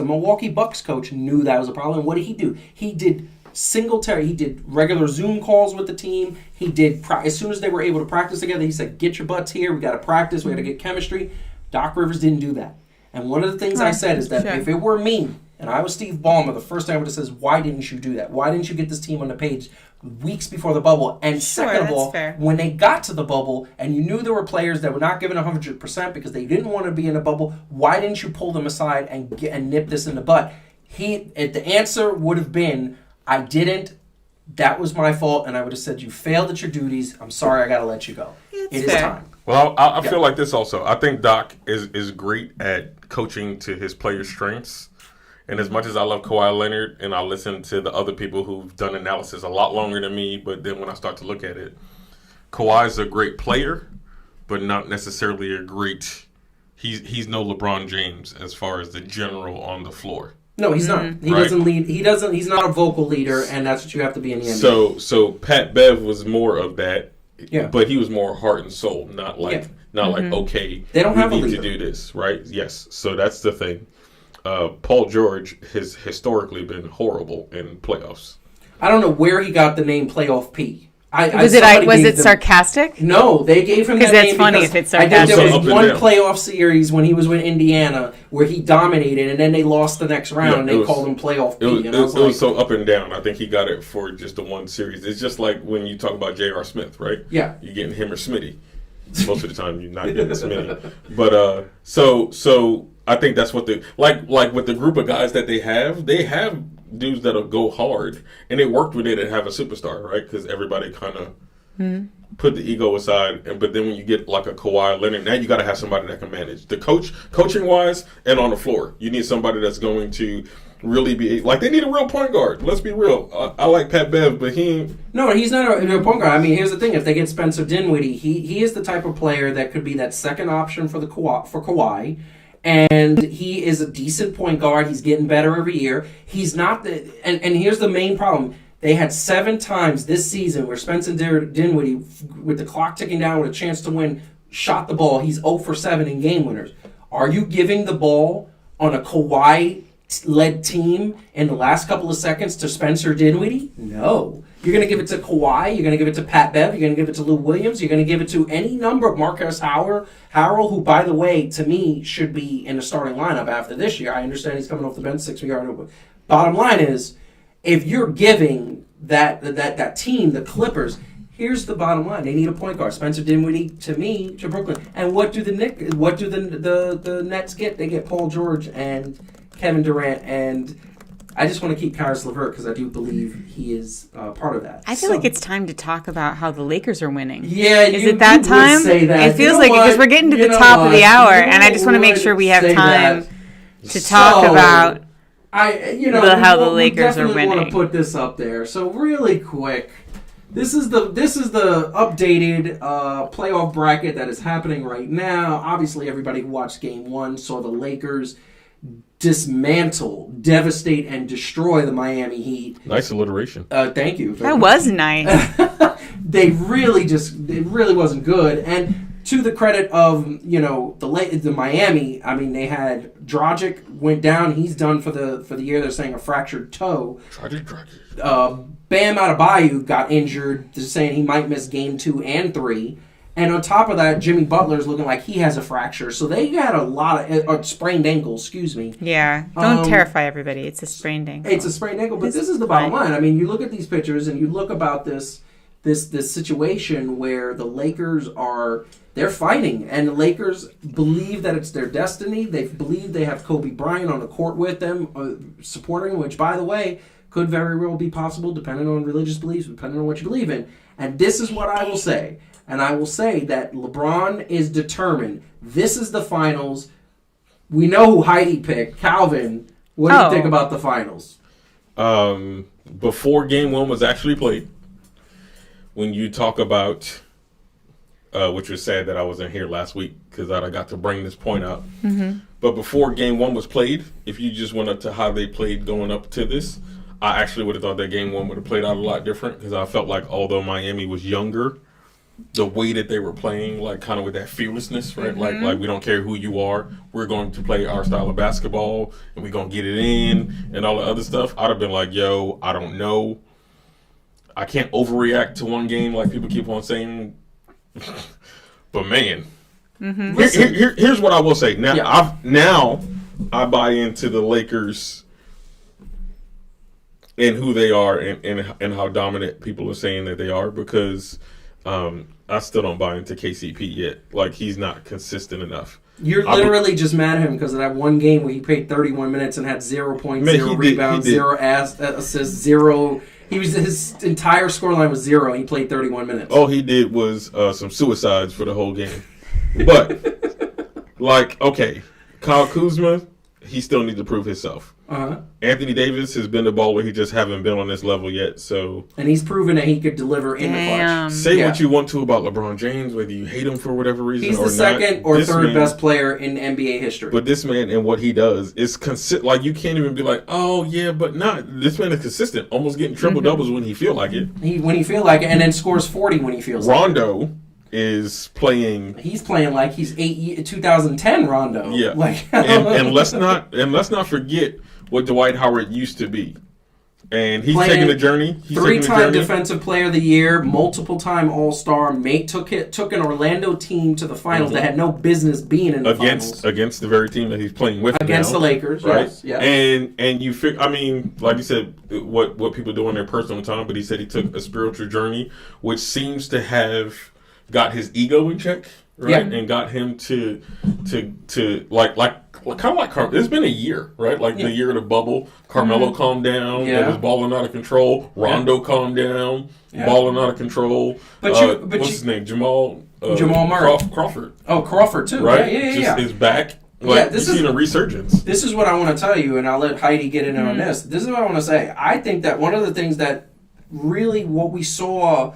coach knew that was a problem. And what did he do? He did he did regular Zoom calls with the team. He did, as soon as they were able to practice together, he said, get your butts here. We got to practice. We got to get chemistry. Doc Rivers didn't do that. And one of the things I said is that if it were me, and I was Steve Ballmer, the first thing I would have said is, why didn't you do that? Why didn't you get this team on the page weeks before the bubble? And second of all, when they got to the bubble and you knew there were players that were not given 100% because they didn't want to be in a bubble, why didn't you pull them aside and nip this in the butt? The answer would have been, I didn't. That was my fault, and I would have said, you failed at your duties. I'm sorry, I got to let you go. It is time. Well, I feel like this also. I think Doc is great at coaching to his players' strengths. And as much as I love Kawhi Leonard, and I listen to the other people who've done analysis a lot longer than me, but then when I start to look at it, Kawhi's a great player, but not necessarily a great. He's no LeBron James as far as the general on the floor. No, he's not. He doesn't lead. He's not a vocal leader, and that's what you have to be in the NBA. So Pat Bev was more of that. Yeah. But he was more heart and soul, not like okay, they don't have a need leader to do this, right? Yes. So that's the thing. Paul George has historically been horrible in playoffs. I don't know where he got the name Playoff P. Was it sarcastic? No, they gave him that name. Because that's funny if it's sarcastic. I think there was one playoff series when he was with Indiana where he dominated, and then they lost the next round, and they called him Playoff P. It was so up and down. I think he got it for just the one series. It's just like when you talk about J.R. Smith, right? Yeah. You're getting him or Smitty. Most of the time, you're not getting Smitty. But so I think that's what like with the group of guys that they have dudes that'll go hard, and it worked when they didn't have a superstar, right? Because everybody kind of put the ego aside, but then when you get like a Kawhi Leonard, now you got to have somebody that can manage the coaching wise, and on the floor, you need somebody that's going to really be like, they need a real point guard. Let's be real. I like Pat Bev, but he's not a real point guard. I mean, here's the thing: if they get Spencer Dinwiddie, he is the type of player that could be that second option for Kawhi. And he is a decent point guard. He's getting better every year. He's not and here's the main problem. They had 7 times this season where Spencer Dinwiddie, with the clock ticking down with a chance to win, shot the ball. He's 0 for 7 in game winners. Are you giving the ball on a Kawhi-led team in the last couple of seconds to Spencer Dinwiddie? No. You're going to give it to Kawhi. You're going to give it to Pat Bev. You're going to give it to Lou Williams. You're going to give it to any number of Marcus Harrell, who, by the way, to me, should be in the starting lineup after this year. I understand he's coming off the bench 6 yards. Bottom line is, if you're giving that team, the Clippers, here's the bottom line: they need a point guard. Spencer Dinwiddie, to Brooklyn. And what do the Nets get? They get Paul George and Kevin Durant, and I just want to keep Karis LeVert because I do believe he is part of that. I feel like it's time to talk about how the Lakers are winning. Yeah, is it that time? Say that. It feels like because we're getting to the top of the hour, and I just want to make sure we have time to talk about how the Lakers are winning. I want to put this up there. So really quick, this is the updated playoff bracket that is happening right now. Obviously, everybody who watched Game 1 saw the Lakers dismantle, devastate, and destroy the Miami Heat. Nice alliteration. Thank you. That was nice. It really wasn't good. And to the credit of the Miami, I mean, they had Dragic went down. He's done for the year. They're saying a fractured toe. Dragic. Bam Adebayo got injured. They're saying he might miss game 2 and 3. And on top of that, Jimmy Butler's looking like he has a fracture. So they had a lot of sprained ankle, excuse me. Yeah. Don't terrify everybody. It's a sprained ankle. It's a sprained ankle, but this is the bottom line. I mean, you look at these pictures and you look about this situation where the Lakers they're fighting, and the Lakers believe that it's their destiny. They believe they have Kobe Bryant on the court with them, supporting him, which, by the way, could very well be possible depending on religious beliefs, depending on what you believe in. And this is what I will say. And I will say that LeBron is determined. This is the finals. We know who Heidi picked. Calvin, what do you think about the finals? Before game 1 was actually played, when you talk about, which was sad that I wasn't here last week because I got to bring this point out. Mm-hmm. But before game 1 was played, if you just went up to how they played going up to this, I actually would have thought that game 1 would have played out a lot different because I felt like although Miami was younger, the way that they were playing, like kind of with that fearlessness, right? Mm-hmm. Like we don't care who you are, we're going to play our style of basketball and we're going to get it in and all the other stuff. I'd have been like, yo, I don't know. I can't overreact to one game like people keep on saying. But man, here's what I will say. Now, I buy into the Lakers and who they are and how dominant people are saying that they are because I still don't buy into KCP yet. Like, he's not consistent enough. You're literally just mad at him because of that one game where he played 31 minutes and had 0 points, 0 rebounds, 0 assists, 0. His entire scoreline was 0. And he played 31 minutes. All he did was some suicides for the whole game. But, okay, Kyle Kuzma, he still needs to prove himself. Uh-huh. Anthony Davis has been the baller. He just haven't been on this level yet. And he's proven that he could deliver in the clutch. Say what you want to about LeBron James, whether you hate him for whatever reason or not. He's the second or third best player in NBA history. But this man and what he does is like you can't even be like, oh yeah, but not. This man is consistent, almost getting triple doubles when he feel like it. When he feel like it, and then scores 40 when he feels like it. Rondo is playing. He's playing like he's 2010 Rondo. Yeah, and let's not forget what Dwight Howard used to be. And he's taking the journey. Three-time Defensive Player of the Year, multiple-time All-Star. Took an Orlando team to the finals that had no business being in the finals. Against the very team that he's playing with against now, the Lakers, right? Yes. And you figure, I mean, like you said, what people do in their personal time, but he said he took a spiritual journey, which seems to have got his ego in check, right? Yeah. And got him to like kind of like it's been a year, right? Like the year of the bubble. Carmelo calmed down. Yeah. Was balling out of control. Rondo calmed down. Yeah. Balling out of control. What's his name? Jamal Murray. Crawford. Oh, Crawford too. Right? Yeah. His back. This is a resurgence. This is what I want to tell you, and I'll let Heidi get in on this. This is what I want to say. I think that one of the things that really what we saw,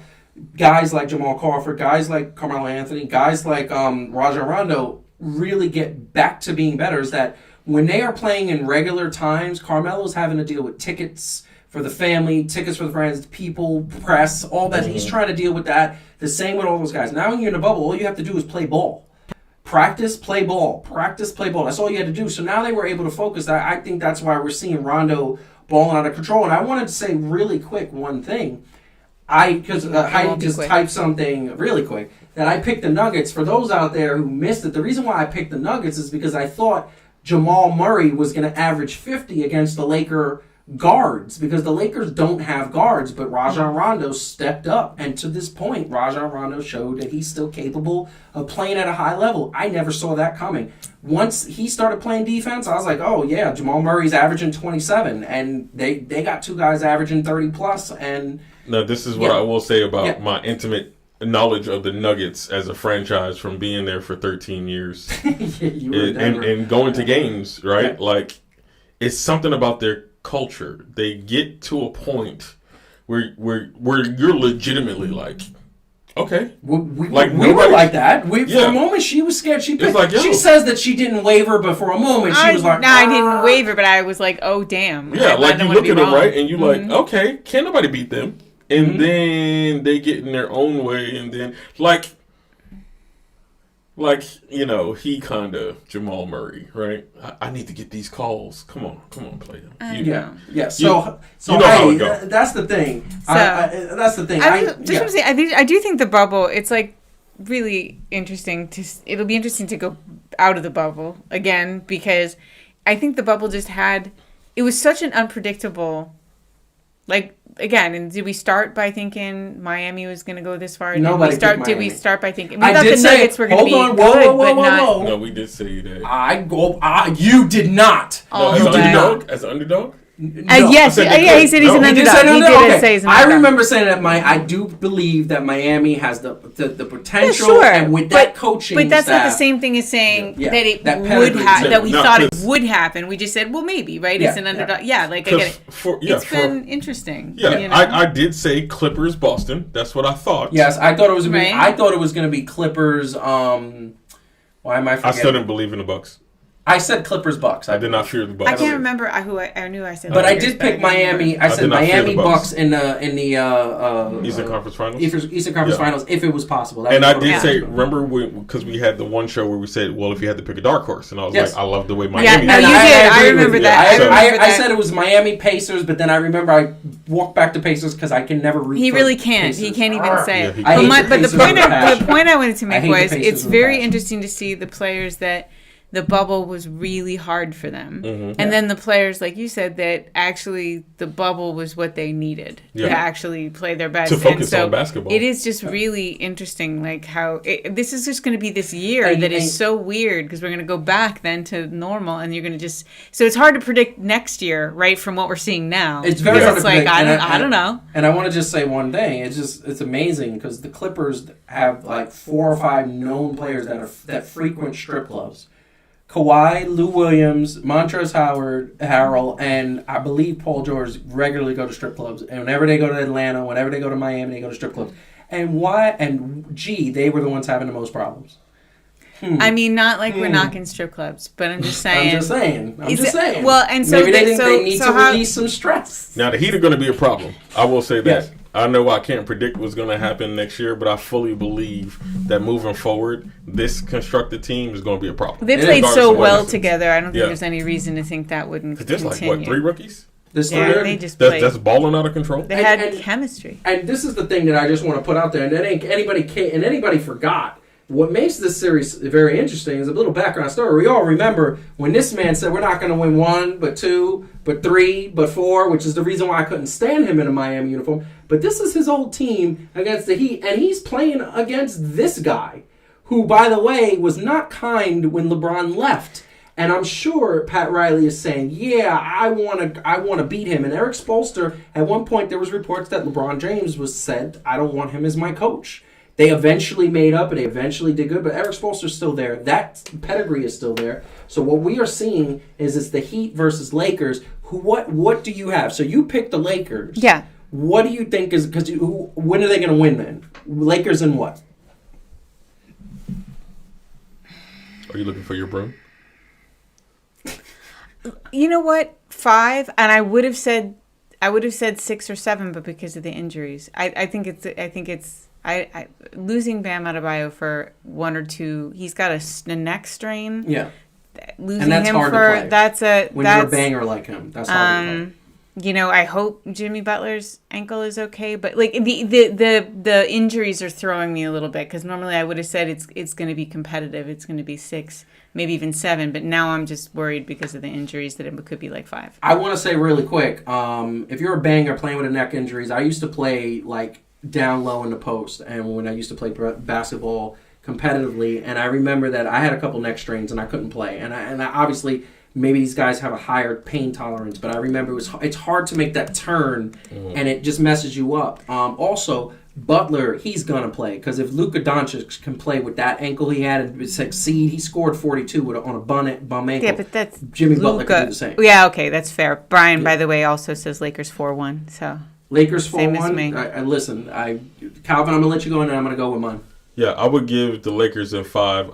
guys like Jamal Crawford, guys like Carmelo Anthony, guys like Rajon Rondo really get back to being better is that when they are playing in regular times, Carmelo's having to deal with tickets for the family, tickets for the friends, people, press, all that. Mm-hmm. He's trying to deal with that. The same with all those guys. Now when you're in a bubble, all you have to do is play ball. Practice, play ball. Practice, play ball. That's all you had to do. So now they were able to focus. I think that's why we're seeing Rondo balling out of control. And I wanted to say really quick one thing. Because Heidi just typed something really quick, that I picked the Nuggets. For those out there who missed it, the reason why I picked the Nuggets is because I thought Jamal Murray was going to average 50 against the Laker guards, because the Lakers don't have guards, but Rajon Rondo stepped up. And to this point, Rajon Rondo showed that he's still capable of playing at a high level. I never saw that coming. Once he started playing defense, I was like, oh yeah, Jamal Murray's averaging 27, and they got two guys averaging 30 plus, and now, this is what I will say about my intimate knowledge of the Nuggets as a franchise from being there for 13 years and going to games, right? Yeah. Like, it's something about their culture. They get to a point where you're legitimately like, okay. We were like that. For a moment, she was scared. She says that she didn't waver, but for a moment, she was like, I didn't waver, but I was like, oh, damn. Yeah, like you look at it, right, and you're like, okay, can't nobody beat them. And then they get in their own way, and then, like, Like, he kind of Jamal Murray, right? I need to get these calls. Come on, player. Yeah. So how it goes. That's the thing. That's the thing. I do think the bubble. It's like really interesting it'll be interesting to go out of the bubble again, because I think the bubble it was such an unpredictable, like, again, and did we start by thinking Miami was going to go this far? Did we start by thinking we thought the Nuggets were going to be good, but not? No, we did say that. You did not. As an underdog? Yes, he said he's an underdog. He did say he's an underdog. I remember saying that I do believe that Miami has the potential, and with that coaching, but that's staff, not the same thing as saying that we thought it would happen. We just said, well, maybe, right? It's an underdog. Yeah, like I get it. It's been interesting. Yeah, I did say Clippers, Boston. That's what I thought. Yes, I thought it was. I thought it was going to be Clippers. Why am I forgetting? I still didn't believe in the Bucks. I said Clippers Bucks. I did not fear the Bucks. I can't remember who I knew I said. But I did pick Miami. I said Miami Bucks in the Eastern Conference Finals. Eastern Conference Finals, if it was possible. And I did say, remember, because we had the one show where we said, well, if you had to pick a dark horse, and I was like, I love the way Miami. Yeah, no, you did. I remember that. I said it was Miami Pacers, but then I remember I walked back to Pacers because I can never read. He really can't. Pacers. He can't even say it. But the point I wanted to make was, it's very interesting to see the players that the bubble was really hard for them. And then the players, like you said, that actually the bubble was what they needed to actually play their best. To focus on basketball. It is just really interesting, like how this is just going to be this year that is so weird, because we're going to go back then to normal, and you're going to just... So it's hard to predict next year, right, from what we're seeing now. It's very hard to predict. I don't know. And I want to just say one thing. It's amazing, because the Clippers have like 4 or 5 known players that frequent strip clubs. Kawhi, Lou Williams, Montrezl Harrell, and I believe Paul George regularly go to strip clubs. And whenever they go to Atlanta, whenever they go to Miami, they go to strip clubs. And they were the ones having the most problems. I mean, not like we're knocking strip clubs, but I'm just saying. I'm just saying. Well, and so maybe they need to release some stress. Now, the Heat are going to be a problem. I will say that. Yes. I know I can't predict what's going to happen next year, but I fully believe that moving forward, this constructed team is going to be a problem. They played so well together. I don't think there's any reason to think that wouldn't continue. There's like, 3 rookies? They just played. That's balling out of control. They had chemistry. And this is the thing that I just want to put out there, and anybody forgot. What makes this series very interesting is a little background story. We all remember when this man said we're not going to win 1, but 2, but 3, but 4, which is the reason why I couldn't stand him in a Miami uniform. But this is his old team against the Heat, and he's playing against this guy, who, by the way, was not kind when LeBron left. And I'm sure Pat Riley is saying, yeah, I want to beat him. And Eric Spoelstra, at one point, there was reports that LeBron James said, I don't want him as my coach. They eventually made up, and they eventually did good, but Eric Spoelstra's still there. That pedigree is still there. So what we are seeing is it's the Heat versus Lakers. What do you have? So you picked the Lakers. Yeah. What do you think is... Because when are they going to win, then? Lakers in what? Are you looking for your broom? You know what? 5, and I would have said 6 or 7, but because of the injuries. I think it's losing Bam Adebayo for 1 or 2, he's got a neck strain. Yeah. Losing and that's him hard for to play. When you're a banger like him, that's hard to play. I hope Jimmy Butler's ankle is okay, but like the injuries are throwing me a little bit, because normally I would have said it's going to be competitive. It's going to be 6, maybe even 7, but now I'm just worried because of the injuries that it could be like 5. I want to say really quick, if you're a banger playing with a neck injuries, I used to play like down low in the post, and when I used to play basketball competitively, and I remember that I had a couple neck strains and I couldn't play, and I obviously maybe these guys have a higher pain tolerance, but I remember it's hard to make that turn, and it just messes you up. Also, Butler, he's gonna play, because if Luka Doncic can play with that ankle he had and succeed, he scored 42 on a bum ankle. Yeah, but that's Jimmy Butler can do the same. Yeah, okay, that's fair. Brian, by the way, also says Lakers 4-1. So Lakers 4-1. Same as me. Listen, Calvin, I'm gonna let you go, and then I'm gonna go with mine. Yeah, I would give the Lakers in 5.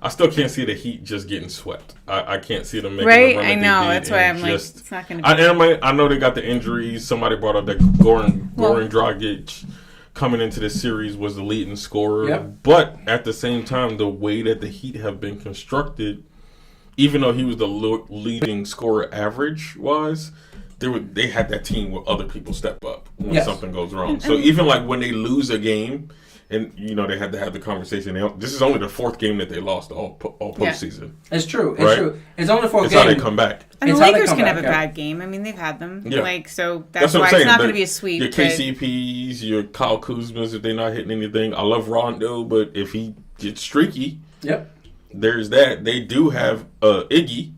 I still can't see the Heat just getting swept. I can't see them making a run I know. That's why I'm just, like, it's not going to be. I know they got the injuries. Somebody brought up that Goran Dragic. coming into the series was the leading scorer. Yep. But at the same time, the way that the Heat have been constructed, even though he was the leading scorer average-wise, they had that team where other people step up when something goes wrong. So even like when they lose a game, and they had to have the conversation. This is only the fourth game that they lost all postseason. It's true. It's right? true. It's only the fourth game. It's how they come back. And the Lakers can have a bad game. I mean, they've had them. Yeah. So that's why it's not going to be a sweep. Your KCPs, your Kyle Kuzmas, if they're not hitting anything. I love Rondo, but if he gets streaky, there's that. They do have Iggy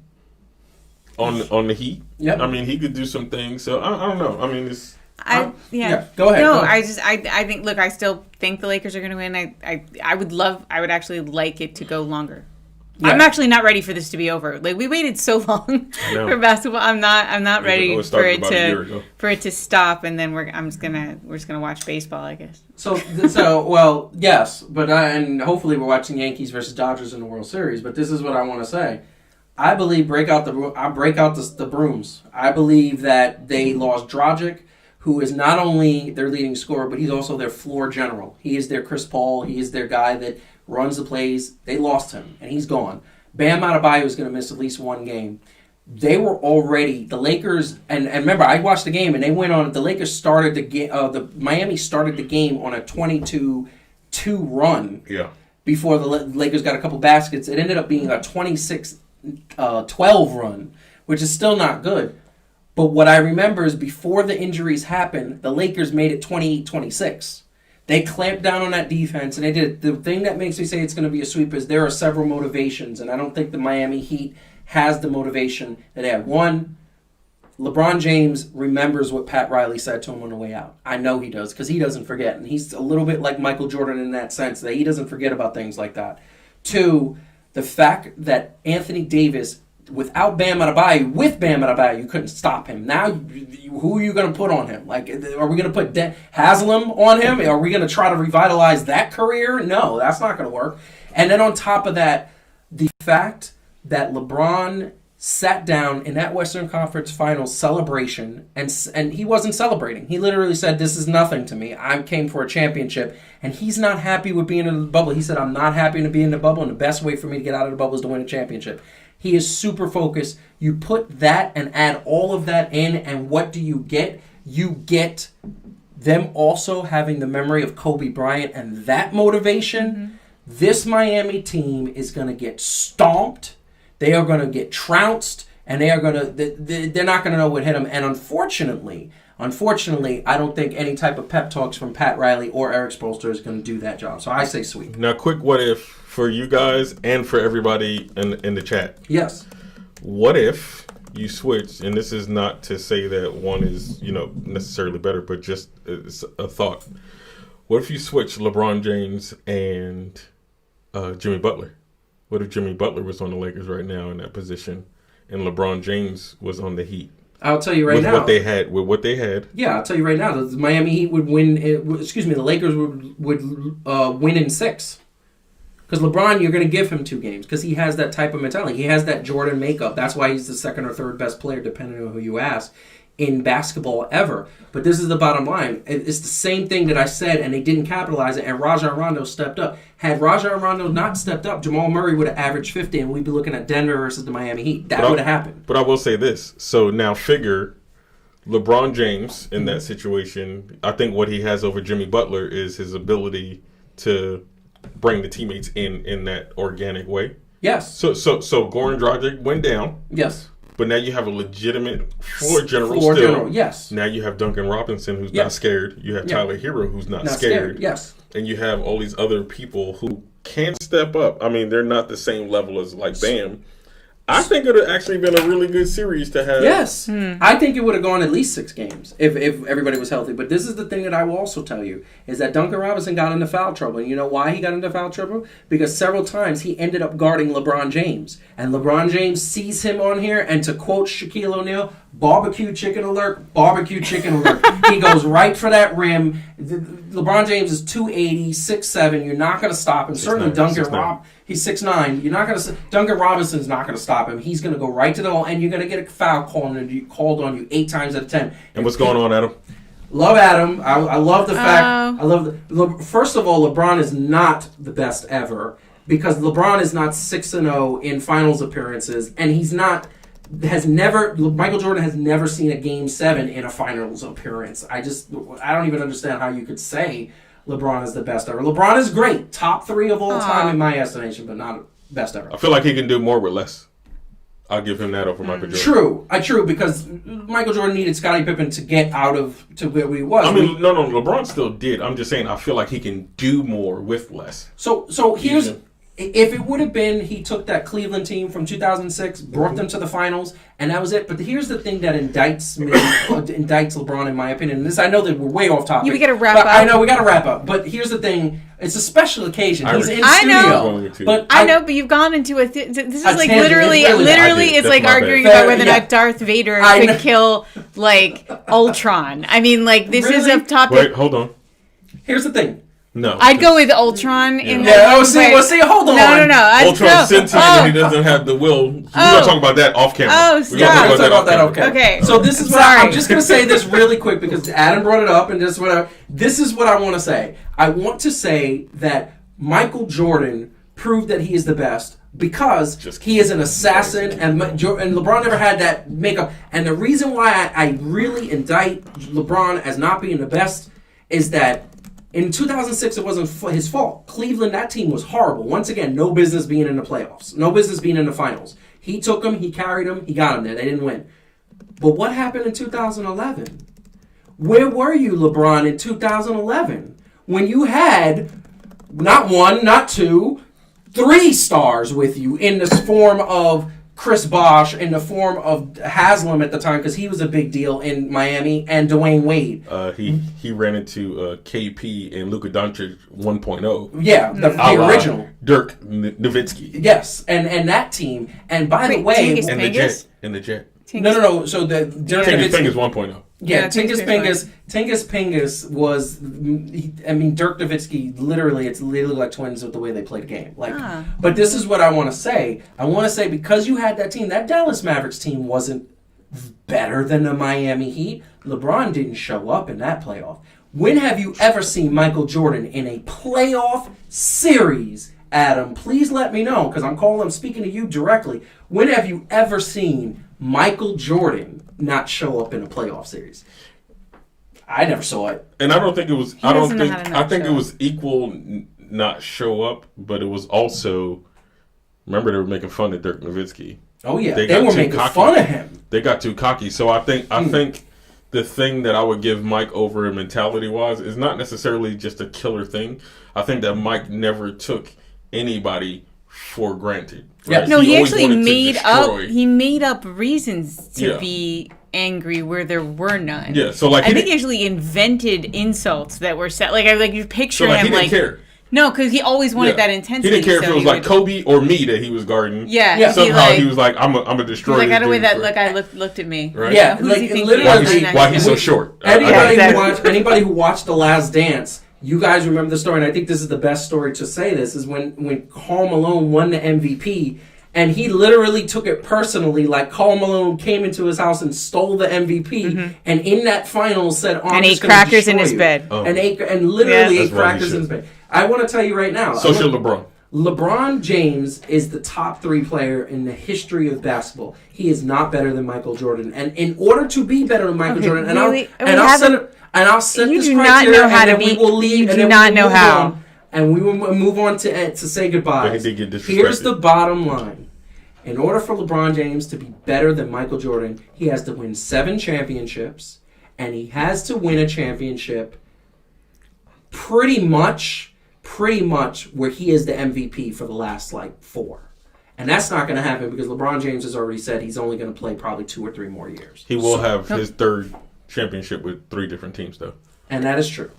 on the Heat. Yep. I mean, he could do some things. So I don't know. I mean, it's. Go ahead. No, I think. Look, I still think the Lakers are going to win. I would actually like it to go longer. Yeah. I'm actually not ready for this to be over. Like we waited so long for basketball. I'm not ready for it to stop, and then we're just gonna watch baseball, I guess. So yes, but and hopefully we're watching Yankees versus Dodgers in the World Series. But this is what I want to say. I believe break out the brooms. I believe that they lost Dragic, who is not only their leading scorer, but he's also their floor general. He is their Chris Paul. He is their guy that runs the plays. They lost him, and he's gone. Bam Adebayo is going to miss at least one game. They were already, the Lakers, and remember, I watched the game, and they went on, the Lakers started the game, Miami started the game on a 22-2 run before the Lakers got a couple baskets. It ended up being a 26-12 run, which is still not good. But what I remember is before the injuries happened, the Lakers made it 28-26. They clamped down on that defense, and they did. The thing that makes me say it's going to be a sweep is there are several motivations, and I don't think the Miami Heat has the motivation that they have. One, LeBron James remembers what Pat Riley said to him on the way out. I know he does, because he doesn't forget, and he's a little bit like Michael Jordan in that sense, that he doesn't forget about things like that. Two, the fact that Anthony Davis, without Bam Adebayo, with Bam Adebayo, you couldn't stop him. Now, who are you going to put on him? Like, are we going to put Haslam on him? Are we going to try to revitalize that career? No, that's not going to work. And then on top of that, the fact that LeBron sat down in that Western Conference Finals celebration, and he wasn't celebrating. He literally said, "This is nothing to me. I came for a championship." And he's not happy with being in the bubble. He said, "I'm not happy to be in the bubble, and the best way for me to get out of the bubble is to win a championship." He is super focused. You put that and add all of that in, and what do you get? You get them also having the memory of Kobe Bryant and that motivation. Mm-hmm. This Miami team is going to get stomped. They are going to get trounced, and they're not going to know what hit them. And unfortunately, I don't think any type of pep talks from Pat Riley or Eric Spoelstra is going to do that job. So I say sweep. Now, quick what if for you guys and for everybody in the chat. Yes. What if you switch, and this is not to say that one is, necessarily better, but just a thought. What if you switch LeBron James and Jimmy Butler? What if Jimmy Butler was on the Lakers right now in that position, and LeBron James was on the Heat? I'll tell you right now. With what they had. Yeah, I'll tell you right now. The Miami Heat would win. The Lakers would win in 6. Because LeBron, you're going to give him 2 games because he has that type of mentality. He has that Jordan makeup. That's why he's the second or third best player, depending on who you ask, in basketball ever. But this is the bottom line. It's the same thing that I said, and they didn't capitalize it, and Rajon Rondo stepped up. Had Rajon Rondo not stepped up, Jamal Murray would have averaged 50, and we'd be looking at Denver versus the Miami Heat. That would have happened. But I will say this. So now figure LeBron James in that situation, I think what he has over Jimmy Butler is his ability to bring the teammates in that organic way. Yes. So Goran Dragic went down. Yes. But now you have a legitimate floor general. Yes. Now you have Duncan Robinson, who's not scared. You have Tyler Hero, who's not scared. Yes. And you have all these other people who can step up. I mean, they're not the same level as like Bam. I think it would have actually been a really good series to have. Yes. I think it would have gone at least 6 games if everybody was healthy. But this is the thing that I will also tell you, is that Duncan Robinson got into foul trouble. And you know why he got into foul trouble? Because several times he ended up guarding LeBron James. And LeBron James sees him on here, and to quote Shaquille O'Neal, barbecue chicken alert, barbecue chicken alert. He goes right for that rim. LeBron James is 280, 6'7". You're not going to stop him. Certainly Duncan he's 6'9". You're not going to. Duncan Robinson's not going to stop him. He's going to go right to the hole, and you're going to get a foul called on you 8 times out of 10. And what's going on, Adam? Love Adam. I love the fact. First of all, LeBron is not the best ever because LeBron is not 6-0 in finals appearances, and Michael Jordan has never seen a Game 7 in a finals appearance. I don't even understand how you could say LeBron is the best ever. LeBron is great. Top 3 of all time in my estimation, but not best ever. I feel like he can do more with less. I'll give him that over Michael Jordan. True, because Michael Jordan needed Scottie Pippen to get to where he was. I mean, no, LeBron still did. I'm just saying I feel like he can do more with less. So here's... If it would have been he took that Cleveland team from 2006, brought them to the finals, and that was it. But here's the thing that indicts LeBron, in my opinion. And this, I know that we're way off topic. Yeah, we got to wrap up. I know we got to wrap up. But here's the thing: it's a special occasion. He's in studio. But I know, but you've gone into this is like literally, it's like arguing about whether or not Darth Vader could kill like Ultron. I mean, like this is a topic. Wait, hold on. Here's the thing. No, I'd go with Ultron in the hold on. No. Ultron's sentient and he doesn't have the will. We're gonna talk about that off camera. Oh, stop. We're gonna talk about that off camera. Okay. So this is what I'm just gonna say this really quick because Adam brought it up and this is what I want to say. I want to say that Michael Jordan proved that he is the best because he is an assassin and LeBron never had that makeup. And the reason why I really indict LeBron as not being the best is that in 2006, it wasn't his fault. Cleveland, that team was horrible. Once again, no business being in the playoffs. No business being in the finals. He took them, he carried them, he got them there. They didn't win. But what happened in 2011? Where were you, LeBron, in 2011? When you had not 1, not 2, 3 stars with you in the form of Chris Bosh, in the form of Haslam at the time, because he was a big deal in Miami, and Dwayne Wade. He ran into KP and Luka Doncic 1.0. Yeah, the original. Dirk Nowitzki. Yes, and that team. And by the way... And the Jet. No. So the Dirk Nowitzki 1.0. Yeah, Tingus Pingus was, Dirk Nowitzki, literally, it's literally like twins with the way they play the game. But this is what I want to say. I want to say because you had that team, that Dallas Mavericks team wasn't better than the Miami Heat. LeBron didn't show up in that playoff. When have you ever seen Michael Jordan in a playoff series, Adam? Please let me know, because I'm speaking to you directly. When have you ever seen Michael Jordan not show up in a playoff series? I never saw it. And I don't think it was... I think it was equal not show up, but it was also... Remember, they were making fun of Dirk Nowitzki. Oh, yeah. They were making fun of him. They got too cocky. So I think the thing that I would give Mike over mentality-wise is not necessarily just a killer thing. I think that Mike never took anybody for granted. Right? Yeah. No, he actually made up reasons to be angry where there were none. Yeah, so I think he actually invented insults that were set. Like you picture him he didn't care. No, because he always wanted that intensity. He didn't care if it was like Kobe or me that he was guarding. Yeah. Somehow he was like, I'm a destroyer. Like, out of the way that guy looked at me. Right? Yeah. Literally. Why he's so short. Anybody who watched The Last Dance, you guys remember the story, and I think this is the best story to say this, is when Karl Malone won the MVP, and he literally took it personally, like Karl Malone came into his house and stole the MVP, and in that final said, and ate crackers in his bed. Oh. And literally ate crackers in his bed. I want to tell you right now. So should LeBron. LeBron James is the top 3 player in the history of basketball. He is not better than Michael Jordan. And in order to be better than Michael Jordan, I'll set this criteria, and we will leave. You do not know how. And we will move on to say goodbye. Here's the bottom line. In order for LeBron James to be better than Michael Jordan, he has to win 7 championships, and he has to win a championship pretty much where he is the MVP for the last 4. And that's not going to happen because LeBron James has already said he's only going to play probably 2 or 3 more years. He will have his 3rd championship with 3 different teams, though. And that is true.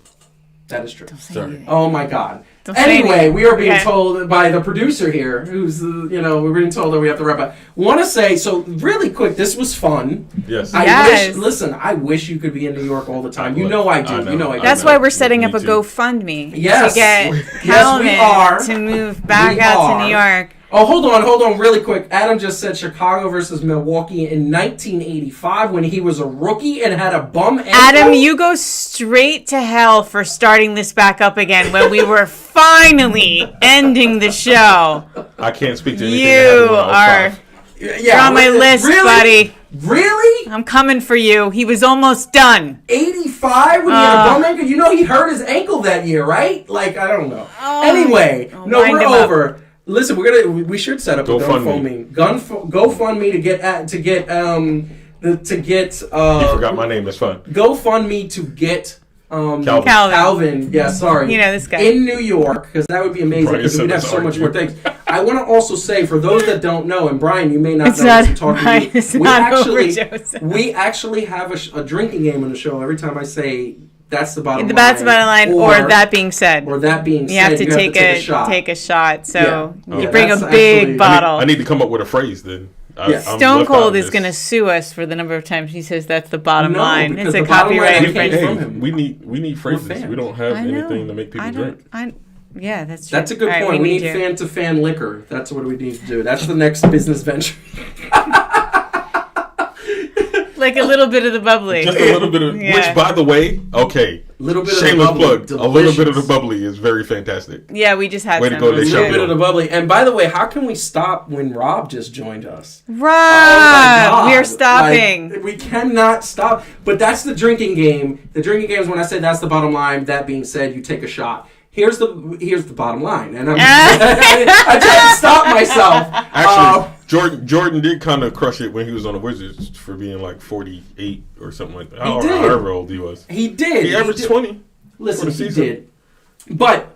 That is true. Sorry. Oh my God. Anyway, we are being told by the producer here, who's, we're being told that we have to wrap up. Want to say, so really quick, this was fun. Yes. I wish you could be in New York all the time. I do. That's why we're setting up a GoFundMe. Yes. To get Calvin to move back out to New York. Oh, hold on, really quick. Adam just said Chicago versus Milwaukee in 1985 when he was a rookie and had a bum ankle. Adam, you go straight to hell for starting this back up again when we were finally ending the show. I can't speak to anything. You are. You're on my list, buddy. Really? I'm coming for you. He was almost done. 85 when he had a bum ankle? You know he hurt his ankle that year, right? Like, I don't know. Anyway, we're over. Listen, we should set up a GoFundMe. GoFundMe to get you forgot my name, it's fun. GoFundMe to get Calvin. Yeah, sorry. You know this guy. In New York, because that would be amazing because we'd have so much more things. I want to also say, for those that don't know, and Brian, you may not know this, talking to you, we actually have a drinking game on the show every time I say that's the bottom line. That's the bottom line, or that being said. Or that being said, you have to take a shot. So you bring a big actually, bottle. I need to come up with a phrase then. Stone Cold is going to sue us for the number of times he says that's the bottom line. It's a copyright infringement. We need phrases. We don't have anything to make people drink. Yeah, that's true. That's a good point. We need fan-to-fan liquor. That's what we need to do. That's the next business venture. Like a little bit of the bubbly. Just a little bit of, which, by the way, shameless plug. A little bit of the bubbly is very fantastic. Yeah, we just had Way some. to go, a little bit of the bubbly. And by the way, how can we stop when Rob just joined us? Rob, we're stopping. Like, we cannot stop. But that's the drinking game. The drinking game is when I say that's the bottom line. That being said, you take a shot. Here's the bottom line, and I tried to stop myself. Actually, Jordan did kind of crush it when he was on the Wizards for being like 48 or something like that. However old he was. He did. He averaged 20. Listen, he did. But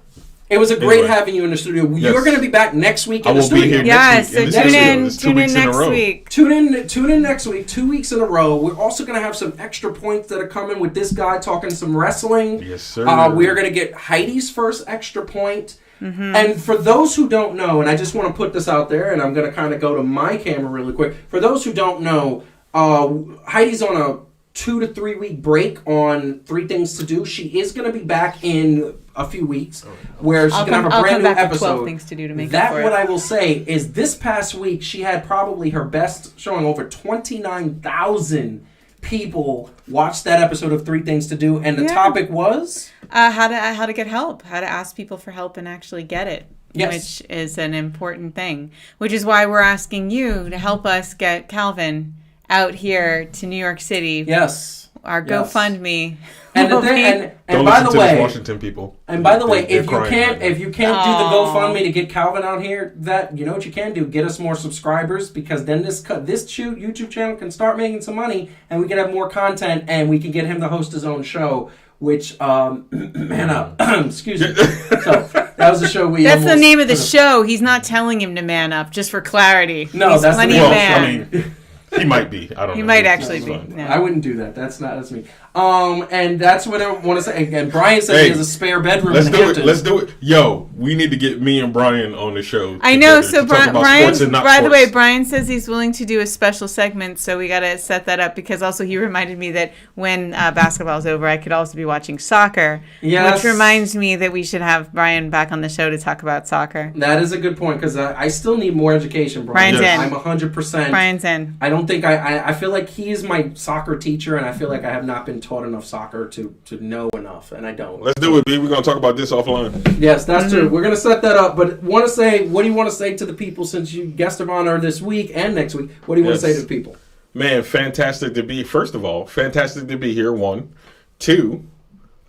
it was great having you in the studio. Yes. You're going to be back next week in the studio. I will be here next week. Yes, so tune in next week. Tune in next week, 2 weeks in a row. We're also going to have some extra points that are coming with this guy talking some wrestling. Yes, sir. We're going to get Heidi's first extra point. Mm-hmm. And for those who don't know, and I just want to put this out there, and I'm going to kind of go to my camera really quick. For those who don't know, Heidi's on a 2 to 3 week break on 3 Things to Do. She is going to be back in a few weeks where she's going to have a brand new episode. 12 things to do to make that what I will say is this past week she had probably her best showing. Over 29,000 people watched that episode of 3 Things to Do, and the topic was how to get help, how to ask people for help and actually get it. Yes. Which is an important thing, which is why we're asking you to help us get Calvin out here to New York City. Yes. Our GoFundMe. And by the way, Washington people. And by the way, if you can't do the GoFundMe to get Calvin out here, that you know what you can do, get us more subscribers, because then this YouTube channel can start making some money, and we can have more content, and we can get him to host his own show. Which man up, excuse me. So that was the show we. That's the name of the show. He's not telling him to man up, just for clarity. No, he's that's plenty the man. I mean, he might be. I don't know. He might actually be. No. I wouldn't do that. That's me. And that's what I want to say. And Brian said he has a spare bedroom. Let's do it. Yo, we need to get me and Brian on the show. I know. So Brian, by the way, Brian says he's willing to do a special segment. So we got to set that up, because also he reminded me that when basketball's over, I could also be watching soccer. Yes. Which reminds me that we should have Brian back on the show to talk about soccer. That is a good point, because I still need more education, Brian. Brian's in. I'm 100%. Brian's in. I don't think I feel like he is my soccer teacher, and I feel like I have not been taught enough soccer to know enough, and I don't. Let's do it, B. We're going to talk about this offline. Yes, that's true. We're going to set that up, but what do you want to say to the people, since you guest of honor this week and next week? What do you want to say to the people? Man, fantastic to be, first of all, fantastic to be here, 1. 2,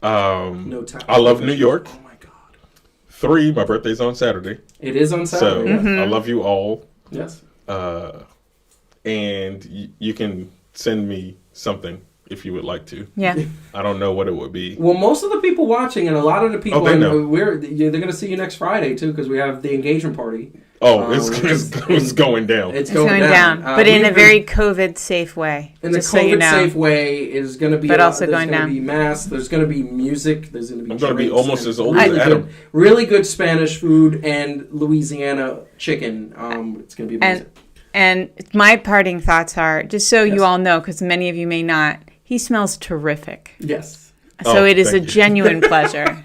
no time. I love New York. Oh my God. 3, my birthday's on Saturday. It is on Saturday. So I love you all. Yes. And you can send me something if you would like to. Yeah. I don't know what it would be. Well, most of the people watching, and a lot of the people, they know. they're going to see you next Friday too, because we have the engagement party. Oh, it's going down. It's going down, but in a very COVID-safe way. In the COVID-safe way is going to be, but also going down. There's going to be masks. There's going to be music. There's going to be. I'm going to be almost as old as Adam. Really good Spanish food and Louisiana chicken. It's going to be amazing. And my parting thoughts are, just so you all know, because many of you may not, he smells terrific. Yes. So it is a genuine pleasure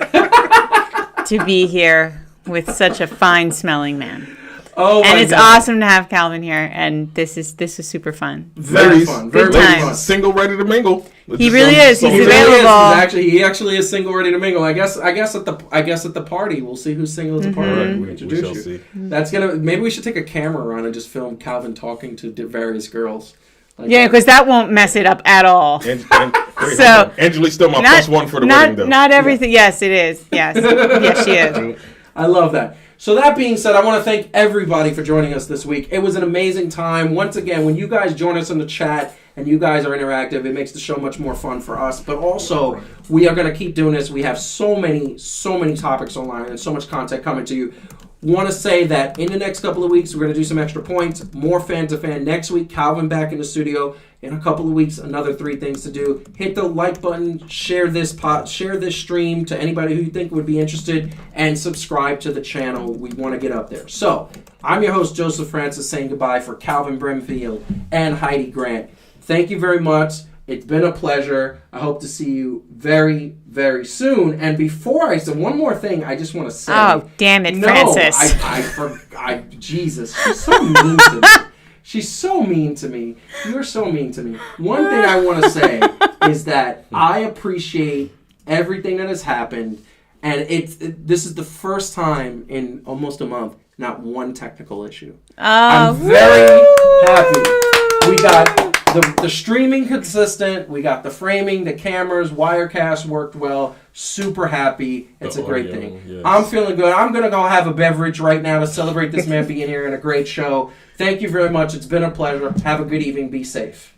to be here with such a fine-smelling man. And it's awesome to have Calvin here, and this is super fun. Very fun. Very fun. Single, ready to mingle. He really is. He's available. He actually is single, ready to mingle. I guess at the party we'll see who's single at the party. We introduce you. See. That's maybe we should take a camera around and just film Calvin talking to various girls. Because that won't mess it up at all. So Angela's still my +1 for the wedding, though. Not everything. Yeah. Yes, it is. Yes, yes, she is. I love that. So that being said, I want to thank everybody for joining us this week. It was an amazing time. Once again, when you guys join us in the chat and you guys are interactive, it makes the show much more fun for us. But also, we are going to keep doing this. We have so many topics online and so much content coming to you. Want to say that in the next couple of weeks, we're going to do some extra points. More fan to fan. Next week, Calvin back in the studio. In a couple of weeks, another 3 things to do. Hit the like button, share this stream to anybody who you think would be interested, and subscribe to the channel. We want to get up there. So, I'm your host, Joseph Francis, saying goodbye for Calvin Brimfield and Heidi Grant. Thank you very much. It's been a pleasure. I hope to see you very, very soon. And before I say one more thing, I just want to say... Oh, damn it, Francis. Jesus, she's so mean to me. She's so mean to me. You're so mean to me. One thing I want to say is that I appreciate everything that has happened. And this is the first time in almost a month, not one technical issue. I'm very happy. We got... The streaming consistent, we got the framing, the cameras, Wirecast worked well. Super happy. It's a great thing. Yes. I'm feeling good. I'm going to go have a beverage right now to celebrate this man being here and a great show. Thank you very much. It's been a pleasure. Have a good evening. Be safe.